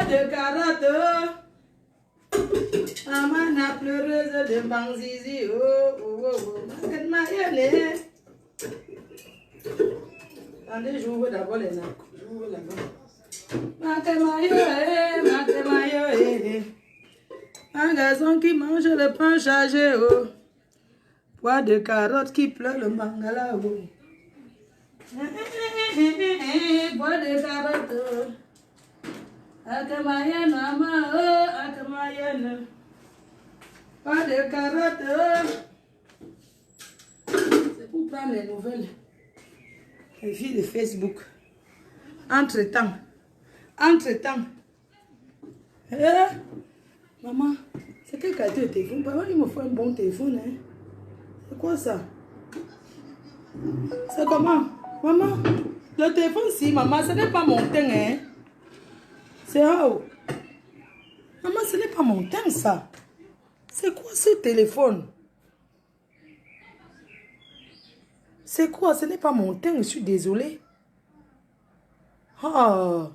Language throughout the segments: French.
de carottes. Maman a pleureuse de banzizi. Oh, oh, oh, oh. Quelle mayonnaise. Attendez, j'ouvre d'abord les nappes. J'ouvre d'abord. Matemayo. Un garçon qui mange le pain chargé. Oh. Pois de carottes qui pleure le mangala. Oh. Pois de carottes. Akamayana, maman, oh, akamayana. Pois de carottes. C'est pour prendre les nouvelles. Les filles de Facebook. Entre-temps. Maman, c'est quelle qualité de téléphone? Papa, il me faut un bon téléphone. Hein? C'est quoi ça? C'est comment? Maman, le téléphone, si, maman, ce n'est pas mon teint. Hein? C'est haut. Maman, ce n'est pas mon teint, ça. C'est quoi ce téléphone? C'est quoi? Ce n'est pas mon teint, je suis désolée. Oh.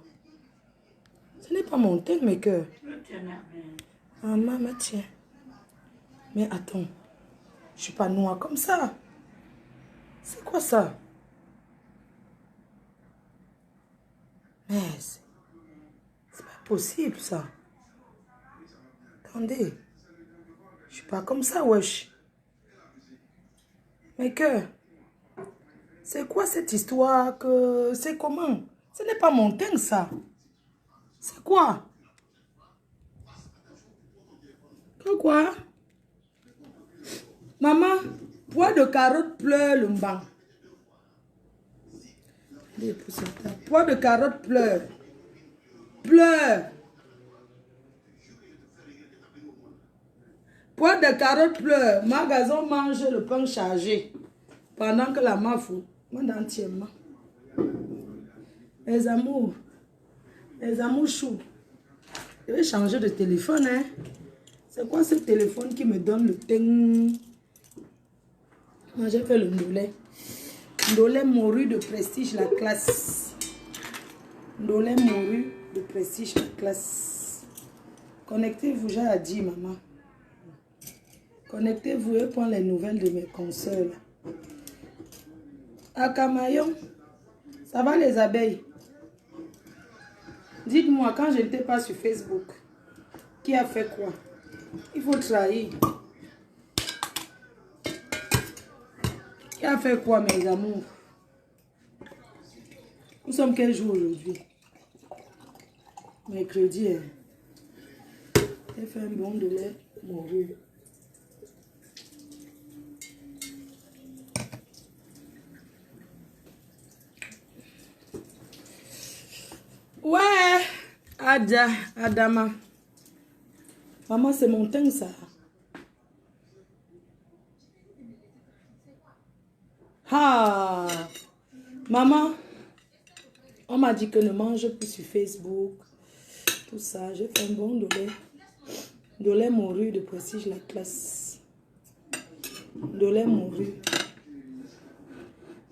Ce n'est pas mon teint, mes cœurs. Maman, mais tiens. Mais attends. Je suis pas noire comme ça. C'est quoi ça? Mais c'est pas possible, ça. Attendez. Je suis pas comme ça, wesh. Mes cœurs. C'est quoi cette histoire que... C'est comment? Ce n'est pas mon teint, ça. C'est quoi? Quoi? Maman, pois de carotte pleure le mbang. Pois de carotte pleure. Pleure. Pois de carotte pleure. Magasin mange le pain chargé. Pendant que la main fout. Moi entièrement. Les amours choux. Je vais changer de téléphone. Hein. C'est quoi ce téléphone qui me donne le ting? Moi j'ai fait le Ndolé. Ndolé morue de prestige la classe. Ndolé morue de prestige la classe. Connectez-vous, j'ai dit maman. Connectez-vous et prends les nouvelles de mes consoeurs. Akamayon, ça va les abeilles? Dites-moi, quand je n'étais pas sur Facebook, qui a fait quoi? Il faut trahir. Qui a fait quoi, mes amours? Nous sommes quel jour aujourd'hui? Mercredi. Hein? J'ai fait un bon de lait morue. Ouais, Adama. Maman, c'est mon teint, ça. Ah, maman, on m'a dit que ne mange plus sur Facebook. Tout ça, j'ai fait un bon de lait morue de prestige la classe. De lait morue.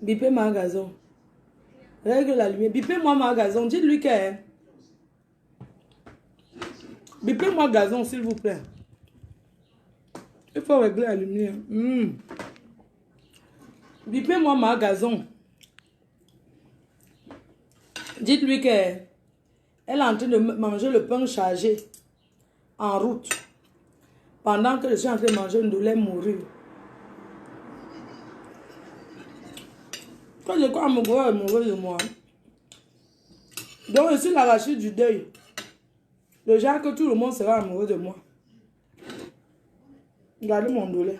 Bipez ma gazon. Règle la lumière. Bipez-moi ma gazon. Dites-lui que... Bipez-moi gazon, s'il vous plaît. Il faut régler la lumière. Bipez-moi ma gazon. Dites-lui que... Elle est en train de manger le pain chargé. En route. Pendant que je suis en train de manger une lait morue. Quand je crois à mon gros amoureux de moi. Donc je suis l'arraché du deuil. Le genre que tout le monde sera amoureux de moi. Regardez mon dolé.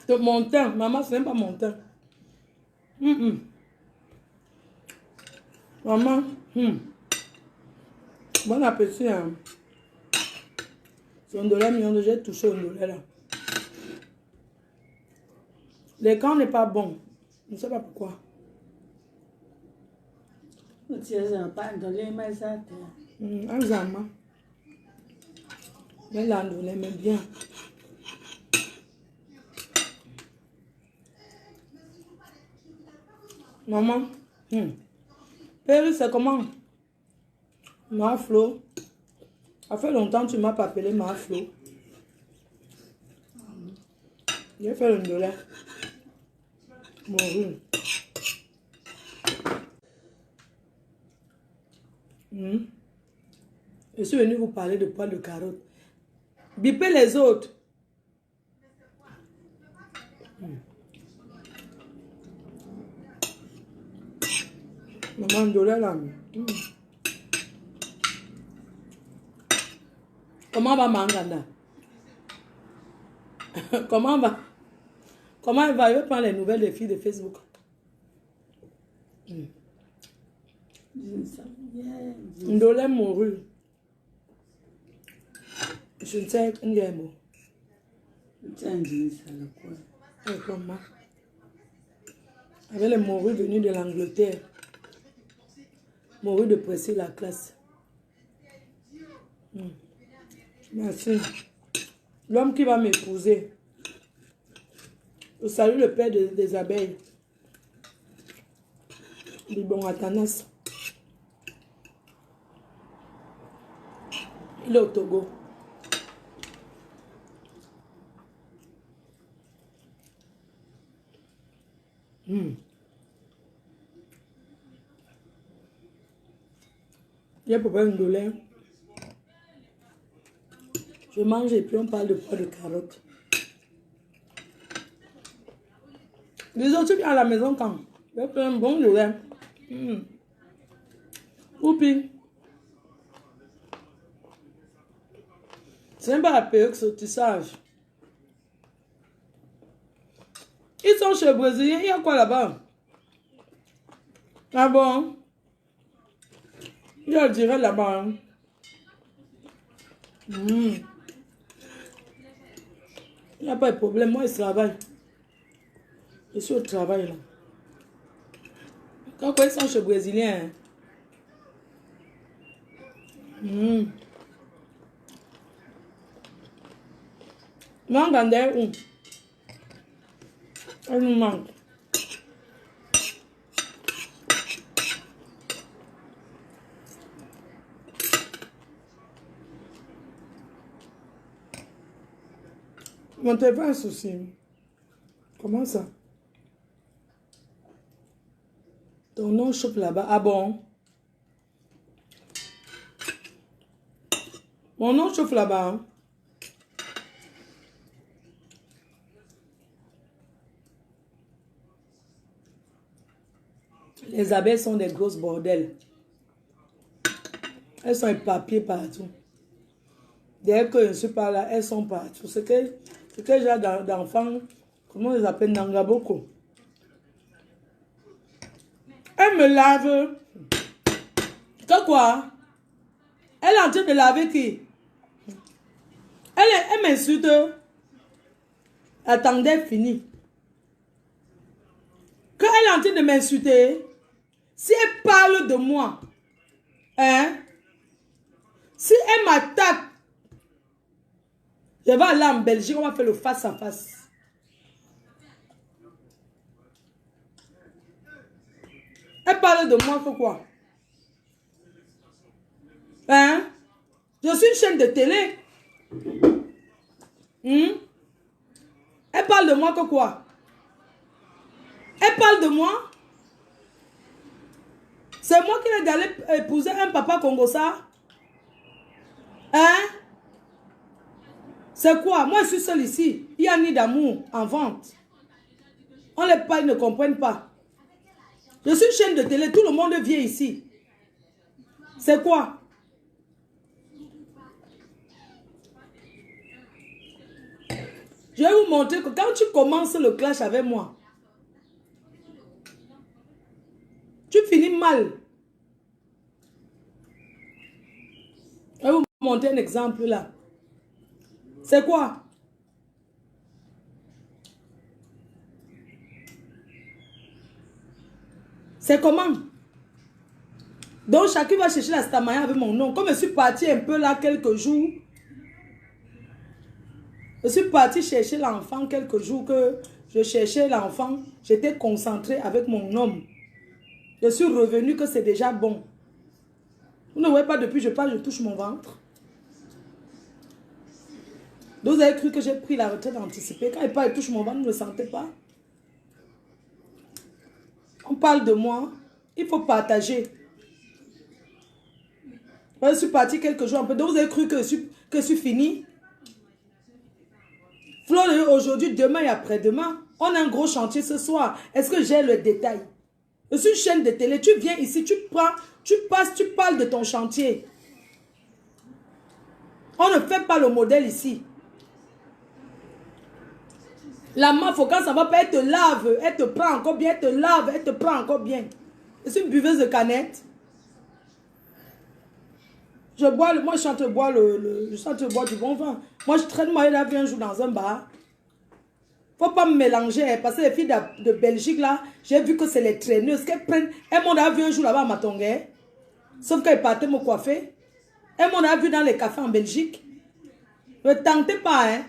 C'est mon teint. Maman, ce n'est pas mon teint. Maman, bon appétit. Hein. C'est un dollar mignon, j'ai touché un dollar là. L'écran n'est pas bon. Je ne sais pas pourquoi. Mais l'andolé m'aime bien. Maman, Père, c'est comment? Marflo. Ça fait longtemps que tu m'as pas appelé Marflo. J'ai fait le ndolé. Morue. Je suis venu vous parler de poils de carotte. Bipez les autres. Maman ndolé là. Comment va Manganda? Comment va? Comment elle va? Je vais prendre les nouvelles des filles de Facebook. Ndolé mouru. Je ne sais pas un mot. Comment? Avec les morues venus de l'Angleterre. Morues de presser la classe. Merci. L'homme qui va m'épouser. Je salue le père des abeilles. Du bon Atanas. Il est au Togo. Il y a pas un dollar. Je mange et puis on parle de pois de carotte. Les autres viennent à la maison quand? Je vais faire un bon dollar. Oupi. C'est même pas la période ce tissage. Ils sont chez les Brésiliens. Il y a quoi là-bas? Ah bon? Je dirais là-bas. Il n'y a pas de problème. Moi, je travaille. Je suis au travail là. Quand ils sont chez les Brésiliens. Mangandé où? Elle nous manque. Mon téléphone a un souci. Comment ça? Ton nom chope là-bas. Ah bon? Mon nom chauffe là-bas. Hein? Les abeilles sont des grosses bordels. Elles sont éparpillées partout. Dès que je ne suis pas là, elles sont partout. C'est que j'ai d'enfants, comment on les appelle, Nangaboko. Elle me lave. Que quoi? Elle est en train de laver qui? Elle m'insulte. Attendez, fini. Quand elle est en train de m'insulter, si elle parle de moi, hein? Si elle m'attaque, je vais aller en Belgique, on va faire le face à face. Elle parle de moi, que quoi? Hein? Je suis une chaîne de télé. Elle parle de moi, que quoi? Elle parle de moi. C'est moi qui vais aller épouser un papa congossa. Hein? C'est quoi? Moi, je suis seule ici. Il y a ni d'amour en vente. On les parle, ils ne comprennent pas. Je suis une chaîne de télé. Tout le monde vient ici. C'est quoi? Je vais vous montrer que quand tu commences le clash avec moi, tu finis mal. Je vais vous montrer un exemple là. C'est quoi? C'est comment? Donc chacun va chercher la stamaya avec mon nom. Comme je suis partie un peu là quelques jours, Je suis partie chercher l'enfant quelques jours que je cherchais l'enfant. J'étais concentrée avec mon homme. Je suis revenue que c'est déjà bon. Vous ne voyez pas depuis je parle, je touche mon ventre. Donc vous avez cru que j'ai pris la retraite anticipée. Quand il parle, il touche mon ventre, vous ne le sentez pas. On parle de moi. Il faut partager. Je suis partie quelques jours un peu. Donc vous avez cru que je suis finie. Flo, aujourd'hui, demain et après-demain, on a un gros chantier ce soir. Est-ce que j'ai le détail? Je suis une chaîne de télé. Tu viens ici, tu passes, tu parles de ton chantier. On ne fait pas le modèle ici. La meuf, quand ça va pas, elle te lave, elle te prend encore bien, elle te lave, elle te prend encore bien. Je suis une buveuse de canettes. Moi, je suis en train de boire du bon vin. Moi, je traîne moi la vie un jour dans un bar. Faut pas me mélanger, parce que les filles de Belgique, là, j'ai vu que c'est les traîneuses qu'elles prennent. Elles m'ont vu un jour là-bas à Matongué. Sauf qu'elles partaient me coiffer. Elles m'ont vu dans les cafés en Belgique. Ne tentez pas, hein.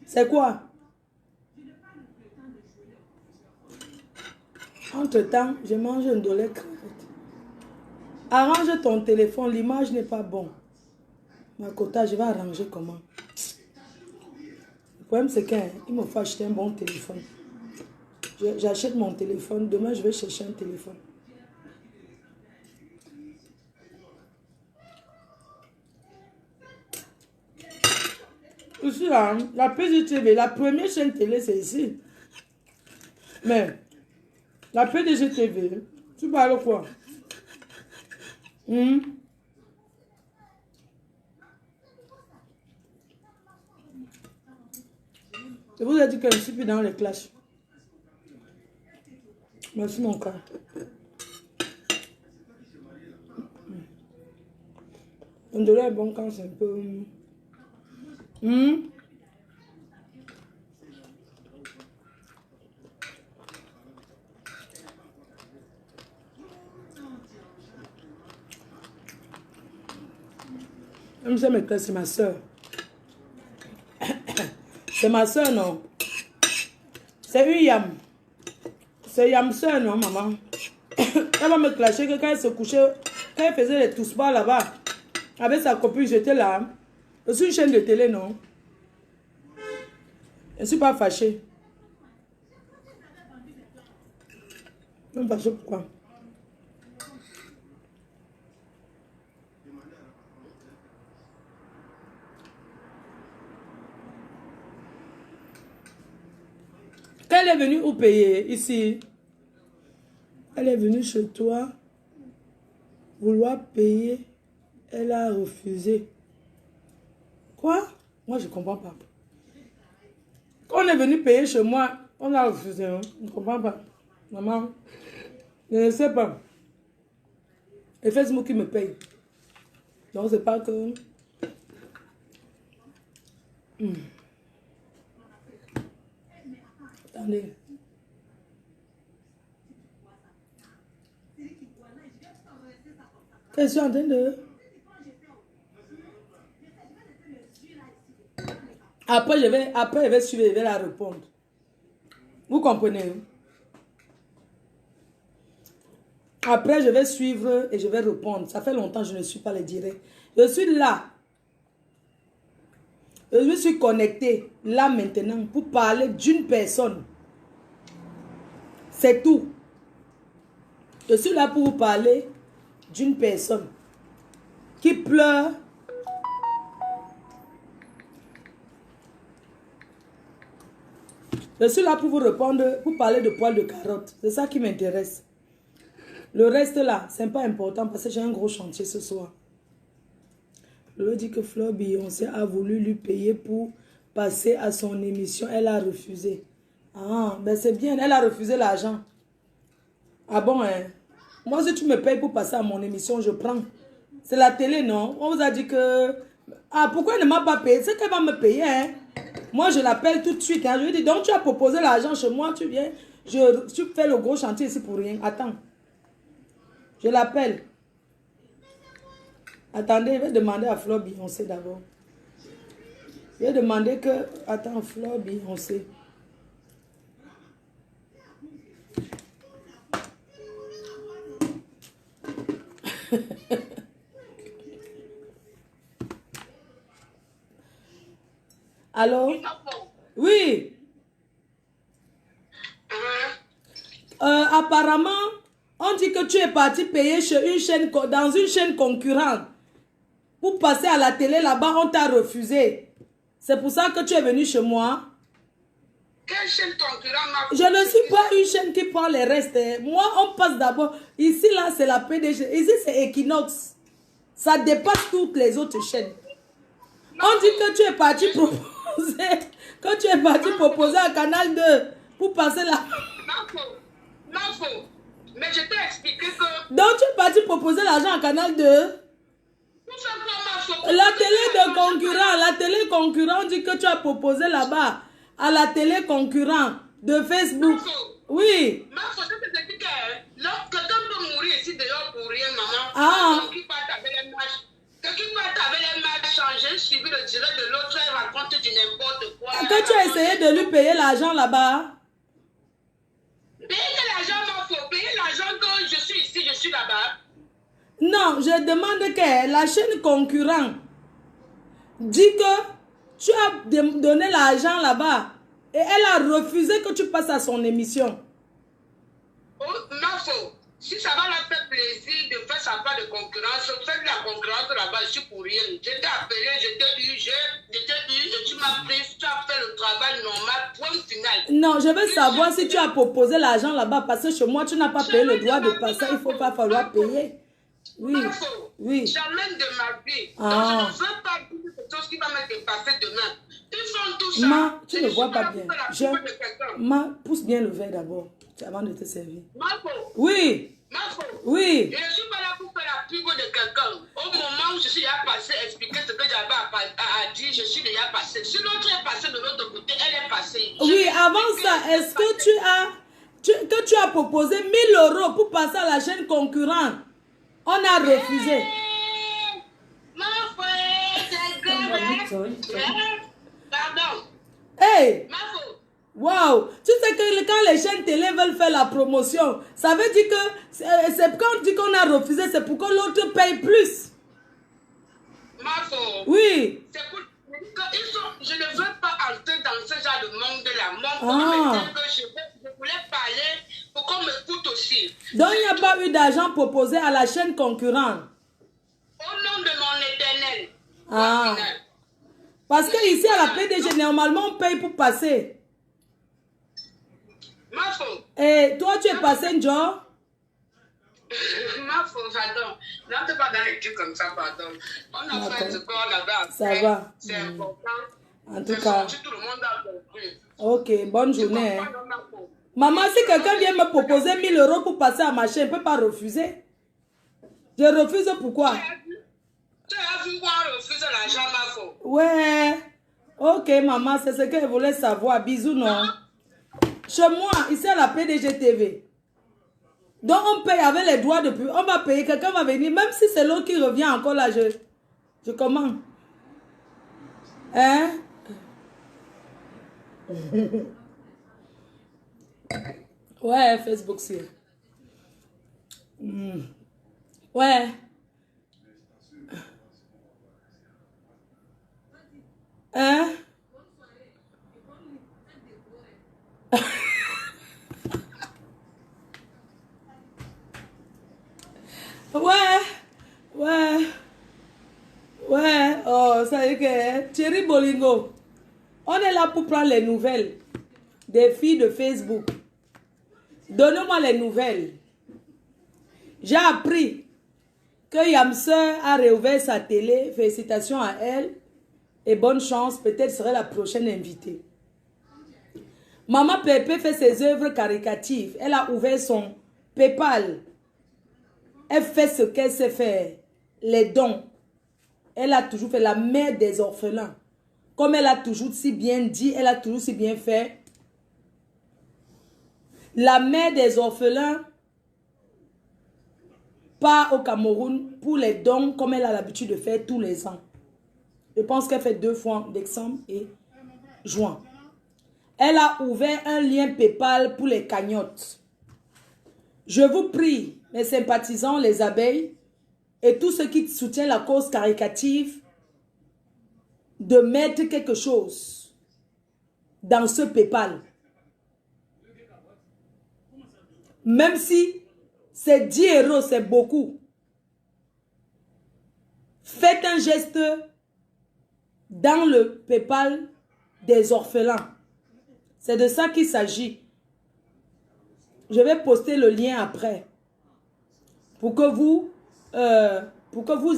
C'est quoi? Entre-temps, je mange un dollar crevette. Arrange ton téléphone, l'image n'est pas bonne. Ma quota, je vais arranger comment? Le problème, c'est qu'il me faut acheter un bon téléphone. J'achète mon téléphone. Demain, je vais chercher un téléphone. Ici, là, la PDGTV, la première chaîne télé, c'est ici. Mais, la PDGTV, tu parles quoi? Je vous ai dit que je ne suis plus dans les classes. Merci mon cœur. Un dollar est bon quand c'est un peu... Même si mes classes, c'est ma soeur. C'est ma soeur, non? C'est une yam. C'est yam soeur, non, maman? Elle va me clasher que quand elle se couchait, quand elle faisait les tous-bas là-bas, avec sa copine, j'étais là. Je suis une chaîne de télé, non? Je ne suis pas fâchée. Je ne sais pas pourquoi. Quand elle est venue où payer ici, elle est venue chez toi, vouloir payer, elle a refusé. Quoi? Moi, je ne comprends pas. Quand on est venu payer chez moi, on a refusé. Hein? Je ne comprends pas. Maman, je ne sais pas. Et Facebook qui me paye. Donc, c'est pas que... Attendez. Qu'est-ce que je suis en train de... Après, je vais suivre, je vais la répondre. Vous comprenez? Après, je vais suivre et je vais répondre. Ça fait longtemps que je ne suis pas les directs. Je suis là. Je me suis connectée là maintenant pour parler d'une personne. C'est tout. Je suis là pour vous parler d'une personne qui pleure. Je suis là pour vous répondre, pour parler de poils de carotte. C'est ça qui m'intéresse. Le reste là, c'est pas important parce que j'ai un gros chantier ce soir. Je lui dis que Fleur Beyoncé a voulu lui payer pour passer à son émission. Elle a refusé. Ah, ben c'est bien, elle a refusé l'argent. Ah bon, hein? Moi, si tu me payes pour passer à mon émission, je prends. C'est la télé, non? On vous a dit que... Ah, pourquoi elle ne m'a pas payé? C'est qu'elle va me payer, hein? Moi, je l'appelle tout de suite. Hein? Je lui dis, donc tu as proposé l'argent chez moi, tu viens. Tu fais le gros chantier ici pour rien. Attends. Je l'appelle. Attendez, je vais demander à Fleur Beyoncé d'abord. Je vais demander que... Attends, Fleur Beyoncé. Allô? Oui. Apparemment, on dit que tu es parti payer chez une chaîne, dans une chaîne concurrente. Pour passer à la télé là-bas, on t'a refusé. C'est pour ça que tu es venu chez moi. Quelle chaîne concurrente? Je ne suis pas une chaîne qui prend les restes. Moi, on passe d'abord. Ici, là, c'est la PDG. Ici, c'est Equinox. Ça dépasse toutes les autres chaînes. On dit que tu es parti proposer. Que tu es parti proposer à Canal 2 pour passer là. Non, faux. Mais je t'ai expliqué que... Donc, tu es parti proposer l'argent à Canal 2. Tout simplement, La télé de concurrent, la télé concurrent dit que tu as proposé là-bas à la télé concurrent de Facebook. Oui. Ma faute, c'est que quelqu'un peut mourir ici dehors pour rien, maman. Ah. Quelqu'un part avec les matchs. Quelqu'un part avec les matchs, changer, suivi le direct de l'autre, elle raconte du n'importe quoi. Que tu as essayé de lui payer l'argent là-bas? Payer l'argent, ma faute. Payer l'argent quand je suis ici, je suis là-bas. Non, je demande que la chaîne concurrente dit que tu as donné l'argent là-bas et elle a refusé que tu passes à son émission. Oh, ma faute. Si ça va leur faire plaisir de faire sa part de concurrence, faites de la concurrence là-bas, je suis pour rien. Je t'ai appelé, je t'ai dit, tu m'as pris, tu as fait le travail normal, point final. Non, je veux savoir si tu as proposé l'argent là-bas parce que chez moi, tu n'as pas payé le droit de passer, il ne faut pas falloir payer. Oui, oui. Jamais de ma vie. Ah. Donc je ne veux pas dire quelque chose qui va me dépasser demain. Ils font tout ça. Ma, tu ne vois pas bien. Ma, pousse bien le verre d'abord, avant de te servir. Oui. Oui. Je ne suis pas là pour faire la pub de quelqu'un. Au moment où je suis déjà passé, expliquer ce que j'avais à dire, je suis déjà passé. Si l'autre est passé de l'autre côté, elle est passée. Oui, avant ça, est-ce que tu as proposé 1 000 € pour passer à la chaîne concurrente? On a refusé. Ma frère, c'est grave. Pardon. Hey! Ma faute. Wow! Tu sais que quand les chaînes télé veulent faire la promotion, ça veut dire que c'est quand on dit qu'on a refusé, c'est pour que l'autre paye plus. Ma faute. Oui. C'est pour... Je ne veux pas entrer dans ce genre de monde-là. Mon que je voulais parler pour qu'on m'écoute aussi. Donc il n'y a pas eu d'argent proposé à la chaîne concurrente. Au nom de mon éternel. Ah. Parce que ici à la PDG, normalement on paye pour passer. Ma faute. Et toi tu es passé, Joe? Ma faute, pardon. N'entre pas dans les trucs comme ça, pardon. On a fait ce corps là-bas. Ça va. C'est important. En tout cas. Tout le monde a compris. Ok, bonne journée. Maman, si quelqu'un vient me proposer 1 000 € pour passer à ma chaîne, je ne peux pas refuser. Je refuse pourquoi? Tu as vu quoi refuser l'argent, ma faute? Ouais. Ok, maman, c'est ce qu'elle voulait savoir. Bisous, non? Chez moi, ici à la PDG TV. Donc, on paye avec les droits de pub. On va payer, quelqu'un va venir. Même si c'est l'autre qui revient encore là, je commande. Hein? Ouais, Facebook, si. Ouais. Hein? Ouais. Oh, ça y est que Thierry Bolingo. On est là pour prendre les nouvelles des filles de Facebook. Donnez-moi les nouvelles. J'ai appris que Yamse a réouvert sa télé. Félicitations à elle. Et bonne chance. Peut-être serait la prochaine invitée. Maman Pépé fait ses œuvres caricatives. Elle a ouvert son PayPal. Elle fait ce qu'elle sait faire. Les dons. Elle a toujours fait la mère des orphelins. Comme elle a toujours si bien dit, elle a toujours si bien fait. La mère des orphelins part au Cameroun pour les dons comme elle a l'habitude de faire tous les ans. Je pense qu'elle fait 2 fois, décembre et juin. Elle a ouvert un lien PayPal pour les cagnottes. Je vous prie, mes sympathisants, les abeilles, et tous ceux qui soutiennent la cause caritative, de mettre quelque chose dans ce PayPal. Même si c'est 10 euros, c'est beaucoup. Faites un geste dans le PayPal des orphelins. C'est de ça qu'il s'agit. Je vais poster le lien après pour que vous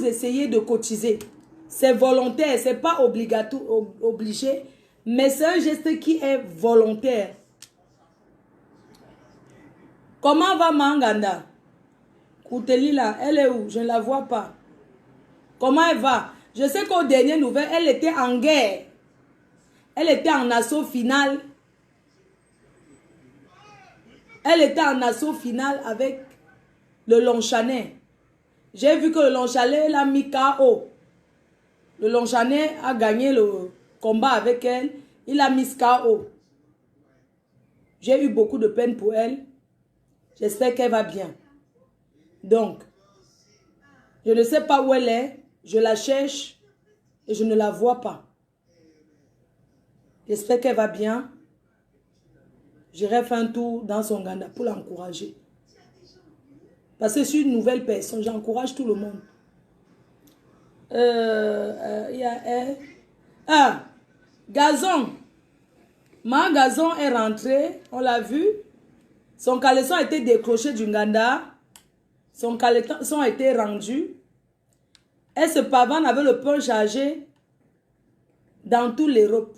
essayiez de cotiser. C'est volontaire, c'est pas obligatoire, obligé, mais c'est un geste qui est volontaire. Comment va Manganda? Kouteli là, elle est où? Je ne la vois pas. Comment elle va? Je sais qu'aux dernières nouvelles, elle était en guerre. Elle était en assaut final. Elle était en assaut final avec le Longchanais. J'ai vu que le Longchanais l'a mis KO. Le Longchanais a gagné le combat avec elle. Il a mis KO. J'ai eu beaucoup de peine pour elle. J'espère qu'elle va bien. Donc, je ne sais pas où elle est. Je la cherche et je ne la vois pas. J'espère qu'elle va bien. J'irai faire un tour dans son Ganda pour l'encourager. Parce que je suis une nouvelle personne. J'encourage tout le monde. Il y a elle. Ah, Gazon. Ma Gazon est rentré. On l'a vu. Son caleçon a été décroché du Ganda. Son caleçon a été rendu. Elle se pavane avec le pain chargé dans toute l'Europe.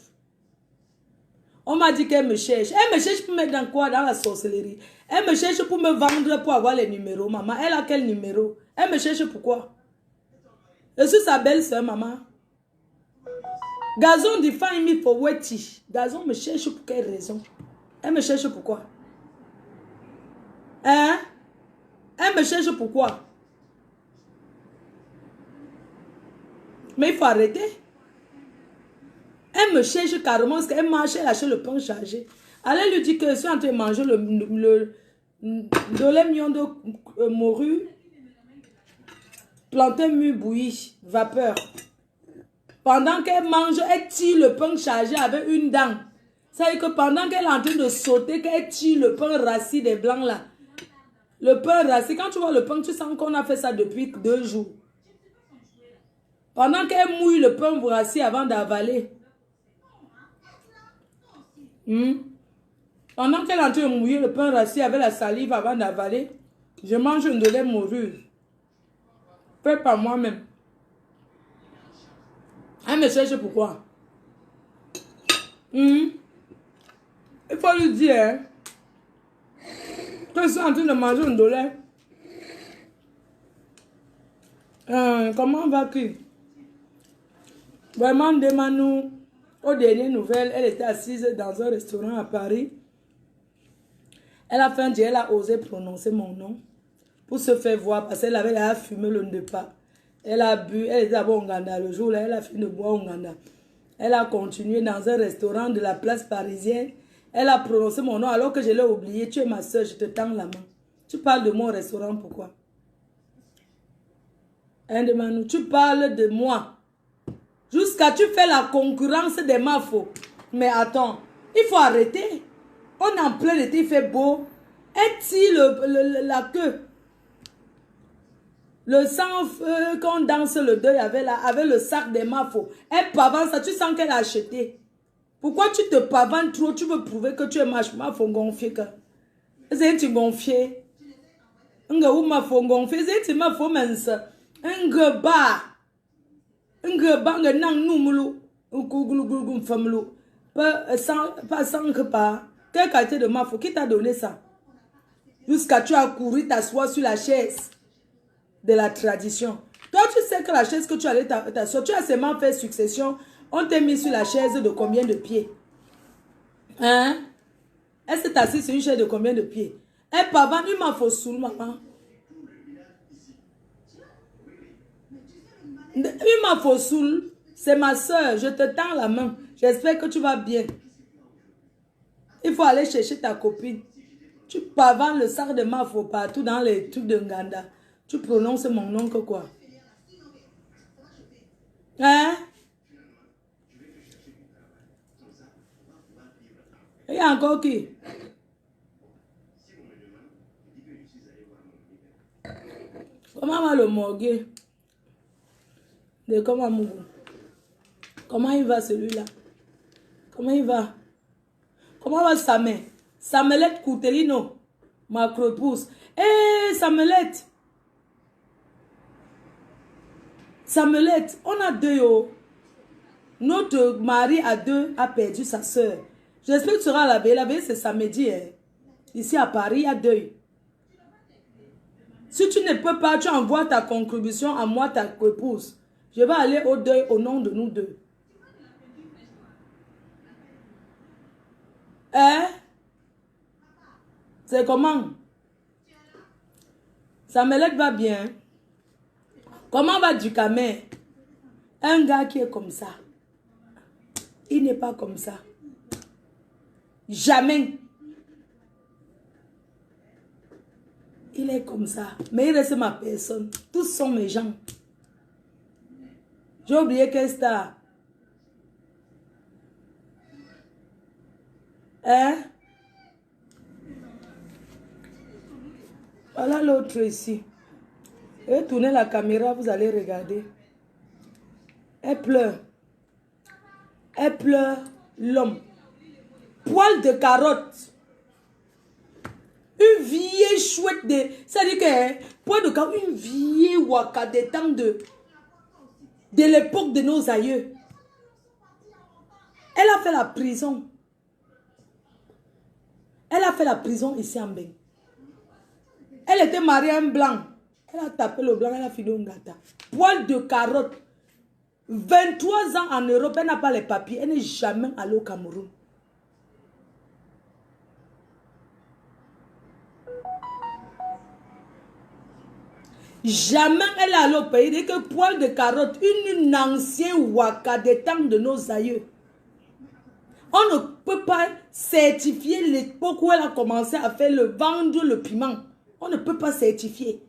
On m'a dit qu'elle me cherche. Elle me cherche pour mettre dans quoi? Dans la sorcellerie. Elle me cherche pour me vendre, pour avoir les numéros. Maman, elle a quel numéro? Elle me cherche pourquoi? Je suis sa belle-sœur, maman. Gazon dit find me for weti. Gazon me cherche pour quelle raison? Elle me cherche pourquoi? Hein? Elle me cherche pourquoi? Mais il faut arrêter. Elle me cherche carrément parce qu'elle marche, elle achète le pain chargé. Allez lui dire que je suis en train de manger le lait mignon de morue, plantain mûr bouilli, vapeur. Pendant qu'elle mange, elle tire le pain chargé avec une dent. Ça veut dire que pendant qu'elle est en train de sauter, qu'elle tire le pain rassis des blancs là. Le pain rassis, quand tu vois le pain, tu sens qu'on a fait ça depuis 2 jours. Pendant qu'elle mouille le pain rassis avant d'avaler. Pendant qu'elle est en train de mouiller le pain rassis avec la salive avant d'avaler, je mange une de lait morue. Fait par moi-même. Elle me cherche pourquoi. Il faut lui dire hein, que je suis en train de manger une de lait. Comment va-t-il? Vraiment, demande-nous. Aux dernières nouvelles, elle était assise dans un restaurant à Paris. Elle a fait un dia, elle a osé prononcer mon nom pour se faire voir parce qu'elle avait fumé le ndepa. Elle a bu, elle était d'abord au Nganda. Le jour là, elle a fini de boire au Nganda. Elle a continué dans un restaurant de la place parisienne. Elle a prononcé mon nom alors que je l'ai oublié. Tu es ma soeur, je te tends la main. Tu parles de mon restaurant, pourquoi? Tu parles de moi. Jusqu'à tu fais la concurrence des mafos. Mais attends, il faut arrêter. On est en plein été, il fait beau. Elle tire la queue. Le sang qu'on danse le deuil avec le sac des mafos. Elle pavane ça, tu sens qu'elle a acheté. Pourquoi tu te pavanes trop? Tu veux prouver que tu es mafo gonflé. C'est tu gonflé. Nga ou mafo gonflé, c'est tu mafo mense. Nga ba. Nga nang numulu. Ngugulu famulu. Pas sans que pas. Quelle qualité de mafo? Qui t'a donné ça? Jusqu'à tu as couru t'asseoir sur la chaise de la tradition. Toi, tu sais que la chaise que tu allais t'asseoir, tu as seulement fait succession. On t'a mis sur la chaise de combien de pieds? Hein? Elle s'est assise sur une chaise de combien de pieds? Elle pavane, il m'a fait sous maman. Uma Fossoul, c'est ma soeur. Je te tends la main. J'espère que tu vas bien. Il faut aller chercher ta copine. Tu pavannes le sac de Mafo partout dans les trucs de Nganda. Tu prononces mon nom que quoi? Hein? Il y a encore qui? Comment va le morgue? De comment Mougou? Comment il va celui-là? Comment il va? Comment va Samet? Samelette Coutelino, ma crepousse. Eh, Samelette! Samelette, on a deux yo. Notre mari à deux a perdu sa soeur. J'espère que tu seras à la veille. La veille, c'est samedi. Hein. Ici à Paris, il y a deuil. Si tu ne peux pas, tu envoies ta contribution à moi, ta épouse. Je vais aller au deuil au nom de nous deux. Hein? C'est comment? Samelette va bien. Comment va Ducamer? Un gars qui est comme ça. Il n'est pas comme ça. Jamais. Il est comme ça. Mais il reste ma personne. Tous sont mes gens. J'ai oublié quelle star. Hein? Voilà l'autre ici. Et tournez la caméra, vous allez regarder. Elle pleure. Elle pleure l'homme. Poil de carotte. Une vieille chouette de... C'est-à-dire que... Poil de carotte, une vieille waka des temps de l'époque de nos aïeux. Elle a fait la prison. Elle a fait la prison ici en Beng. Elle était mariée à un blanc. Elle a tapé le blanc, elle a fini un gâteau. Poil de carotte. 23 ans en Europe, elle n'a pas les papiers. Elle n'est jamais allée au Cameroun. Jamais elle est allée au pays. Dès que poil de carotte, une ancienne waka des temps de nos aïeux. On ne peut pas certifier l'époque où elle a commencé à faire vendre le piment. On ne peut pas certifier.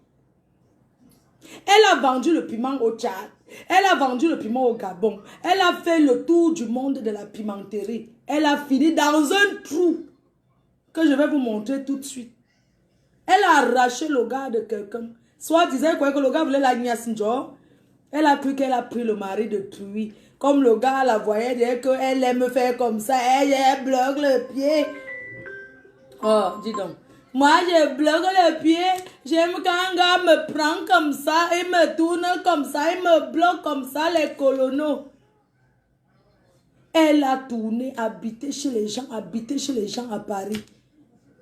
Elle a vendu le piment au Tchad. Elle a vendu le piment au Gabon. Elle a fait le tour du monde de la pimenterie. Elle a fini dans un trou que je vais vous montrer tout de suite. Elle a arraché le gars de quelqu'un. Soit disait quoi que le gars voulait la Niasinjo. Elle a cru qu'elle a pris le mari de Truy. Comme le gars la voyait dire qu'elle aime faire comme ça. Elle bloque le pied. Oh, dis donc. Moi, je bloque le pied. J'aime quand un gars me prend comme ça, il me tourne comme ça, il me bloque comme ça, les colonaux. Elle a tourné, habité chez les gens à Paris.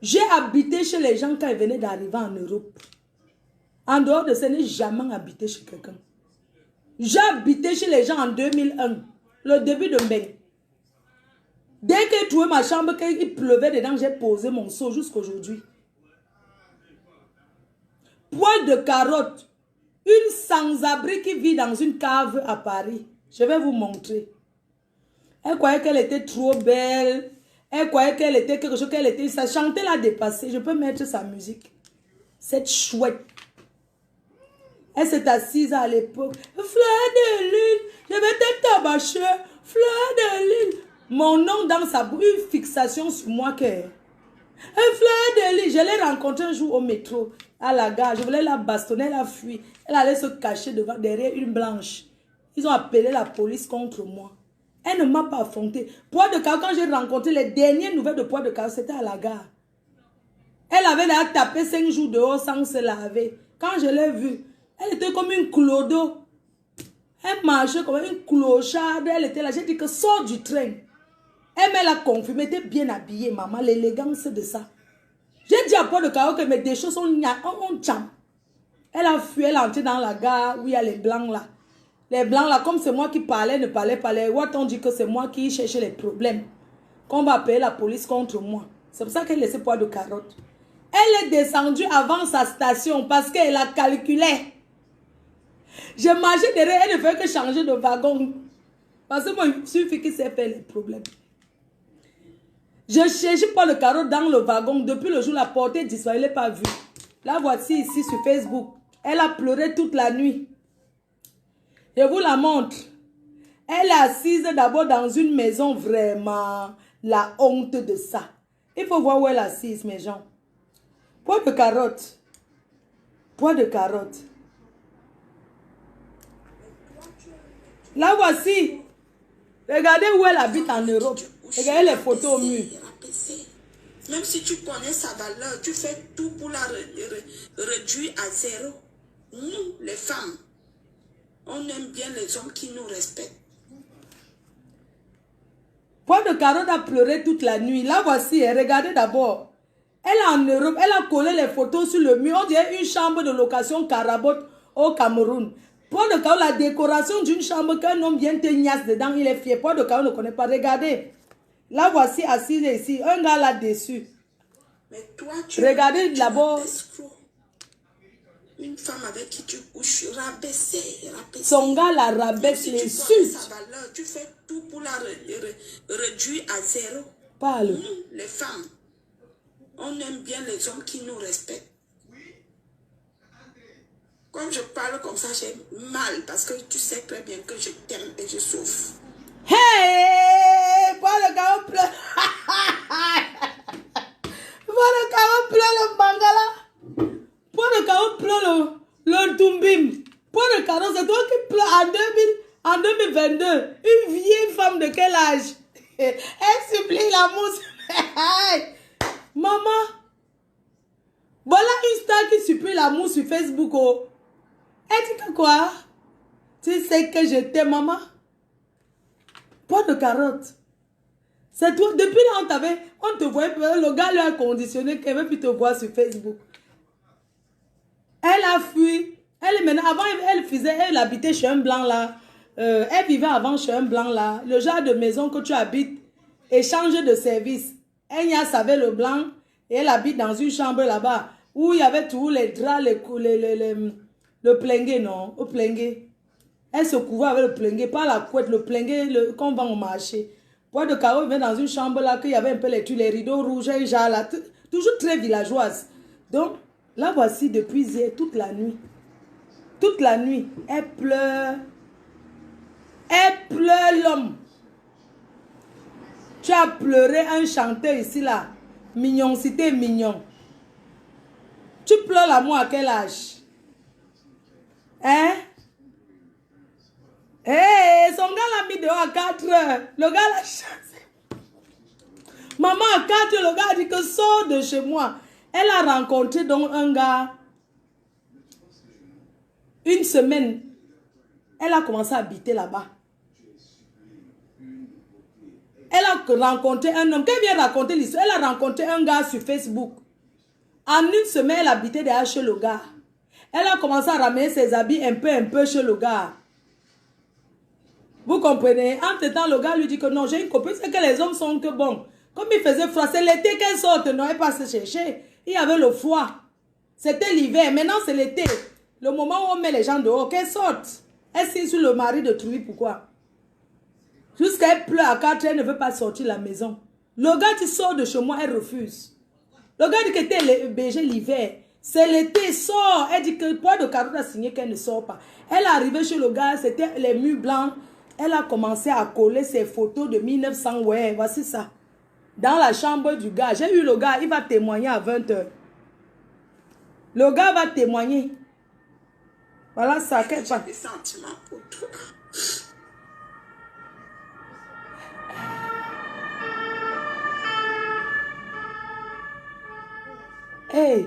J'ai habité chez les gens quand ils venaient d'arriver en Europe. En dehors de ça, je n'ai jamais habité chez quelqu'un. J'ai habité chez les gens en 2001, le début de mai. Dès que j'ai trouvé ma chambre, qu'il pleuvait dedans, j'ai posé mon seau jusqu'à aujourd'hui. Poil de carotte, une sans-abri qui vit dans une cave à Paris. Je vais vous montrer. Elle croyait qu'elle était trop belle. Elle croyait qu'elle était quelque chose, qu'elle était... Sa chanter l'a dépassé. Je peux mettre sa musique. Cette chouette. Elle s'est assise à l'époque. Fleur de lune, je vais te tabasser. Fleur de lune. Mon nom dans sa bouche, une fixation sur moi que... Fleur de lune. Je l'ai rencontrée un jour au métro, à la gare. Je voulais la bastonner, elle a fui. Elle allait se cacher derrière une blanche. Ils ont appelé la police contre moi. Elle ne m'a pas affronté. Poil de Carotte, quand j'ai rencontré les dernières nouvelles de Poil de Carotte, c'était à la gare. Elle avait déjà tapé 5 jours dehors sans se laver. Quand je l'ai vue, elle était comme une clodo. Elle marchait comme une clocharde. Elle était là. J'ai dit que sors du train. Elle m'a confirmé. Elle était bien habillée, maman. L'élégance de ça. J'ai dit à Poil de Carotte que mes déchets sont on tcham. Elle a fui. Elle est entrée dans la gare où il y a les blancs là. Les blancs là, comme c'est moi qui parlais, ne parlaient pas. Les Ouatt ont dit que c'est moi qui cherchais les problèmes. Qu'on va appeler la police contre moi. C'est pour ça qu'elle laissait Poil de Carotte. Elle est descendue avant sa station parce qu'elle a calculé. J'ai marché derrière, elle ne fait que changer de wagon. Parce que moi, il suffit qu'il sait faire les problèmes. Je cherche pas le carreau dans le wagon. Depuis le jour, la portée disparaît, je ne l'ai pas vue. La voici ici sur Facebook. Elle a pleuré toute la nuit. Je vous la montre. Elle est assise d'abord dans une maison vraiment. La honte de ça. Il faut voir où elle est assise, mes gens. Poids de carottes. Poids de carottes. La voici. Regardez où elle habite en Europe. Regardez les photos au mur. Même si tu connais sa valeur, tu fais tout pour la réduire à zéro. Nous, les femmes, on aime bien les hommes qui nous respectent. Poids de carotte a pleuré toute la nuit. La voici, regardez d'abord. Elle est en Europe, elle a collé les photos sur le mur. On dirait une chambre de location Carabote au Cameroun. Poids de carotte, la décoration d'une chambre qu'un homme vient te niasse dedans, il est fier. Poids de carotte ne connaît pas. Regardez. La voici assise ici. Un gars là-dessus. Mais toi, regardez d'abord. Une femme avec qui tu couches, rabaisser. Son gars la rabaisse, les suce. Tu fais tout pour la réduire à zéro. Parle. Nous, les femmes, on aime bien les hommes qui nous respectent. Comme je parle comme ça, j'ai mal parce que tu sais très bien que je t'aime et je souffre. Hey! Poids de carotte pleure. Poids de carotte pleure le bangala. Poids de carotte pleure le tumbim. Poids de carotte, c'est toi qui pleures en 2022. Une vieille femme de quel âge? Elle supplie la mousse. Maman. Voilà une star qui supplie la mousse sur Facebook. Oh. Elle dit que quoi? Tu sais que je t'aime, maman. Poids de carotte. C'est toi. Depuis là, on te voyait. Le gars lui a conditionné qu'elle ne veut plus te voir sur Facebook. Elle a fui. Elle maintenant, avant, elle habitait chez un blanc là. Elle vivait avant chez un blanc là. Le genre de maison que tu habites, échange de service. Elle y a savait le blanc et elle habite dans une chambre là-bas où il y avait tous les draps, le plengué, non? Le plengué. Elle se couvrait avec le plengué, pas la couette, le plengué qu'on vend au marché. Poids de carreau vient dans une chambre là, qu'il y avait un peu les rideaux rouges et genre là, toujours très villageoise. Donc, la voici depuis hier, toute la nuit. Toute la nuit, elle pleure. Elle pleure l'homme. Tu as pleuré un chanteur ici là. Mignoncité mignon. Tu pleures l'amour à quel âge? Hein? Hey, son gars l'a mis dehors à 4 heures. Le gars l'a chassé. Maman, à 4 heures, le gars a dit que sors de chez moi. Elle a rencontré donc un gars. Une semaine. Elle a commencé à habiter là-bas. Elle a rencontré un homme. Quand elle vient raconter l'histoire, elle a rencontré un gars sur Facebook. En une semaine, elle habitait derrière chez le gars. Elle a commencé à ramener ses habits un peu chez le gars. Vous comprenez? Entre-temps, le gars lui dit que non, j'ai une copine, c'est que les hommes sont que bon. Comme il faisait froid, c'est l'été qu'elle sorte, non, elle passe chercher. Il y avait le froid. C'était l'hiver, maintenant c'est l'été. Le moment où on met les gens dehors, qu'elle sorte. Elle signe sur le mari de Trouille, pourquoi? Jusqu'à elle pleure à 4 heures, elle ne veut pas sortir de la maison. Le gars qui sort de chez moi, elle refuse. Le gars dit que t'es berger l'hiver. C'est l'été, sort. Elle dit que Poids de carotte a signé qu'elle ne sort pas. Elle est arrivée chez le gars, c'était les murs blancs. Elle a commencé à coller ses photos de 1900. Ouais, voici ça. Dans la chambre du gars. J'ai eu le gars, il va témoigner à 20 h. Le gars va témoigner. Voilà ça. J'ai des sentiments pour toi. Hey.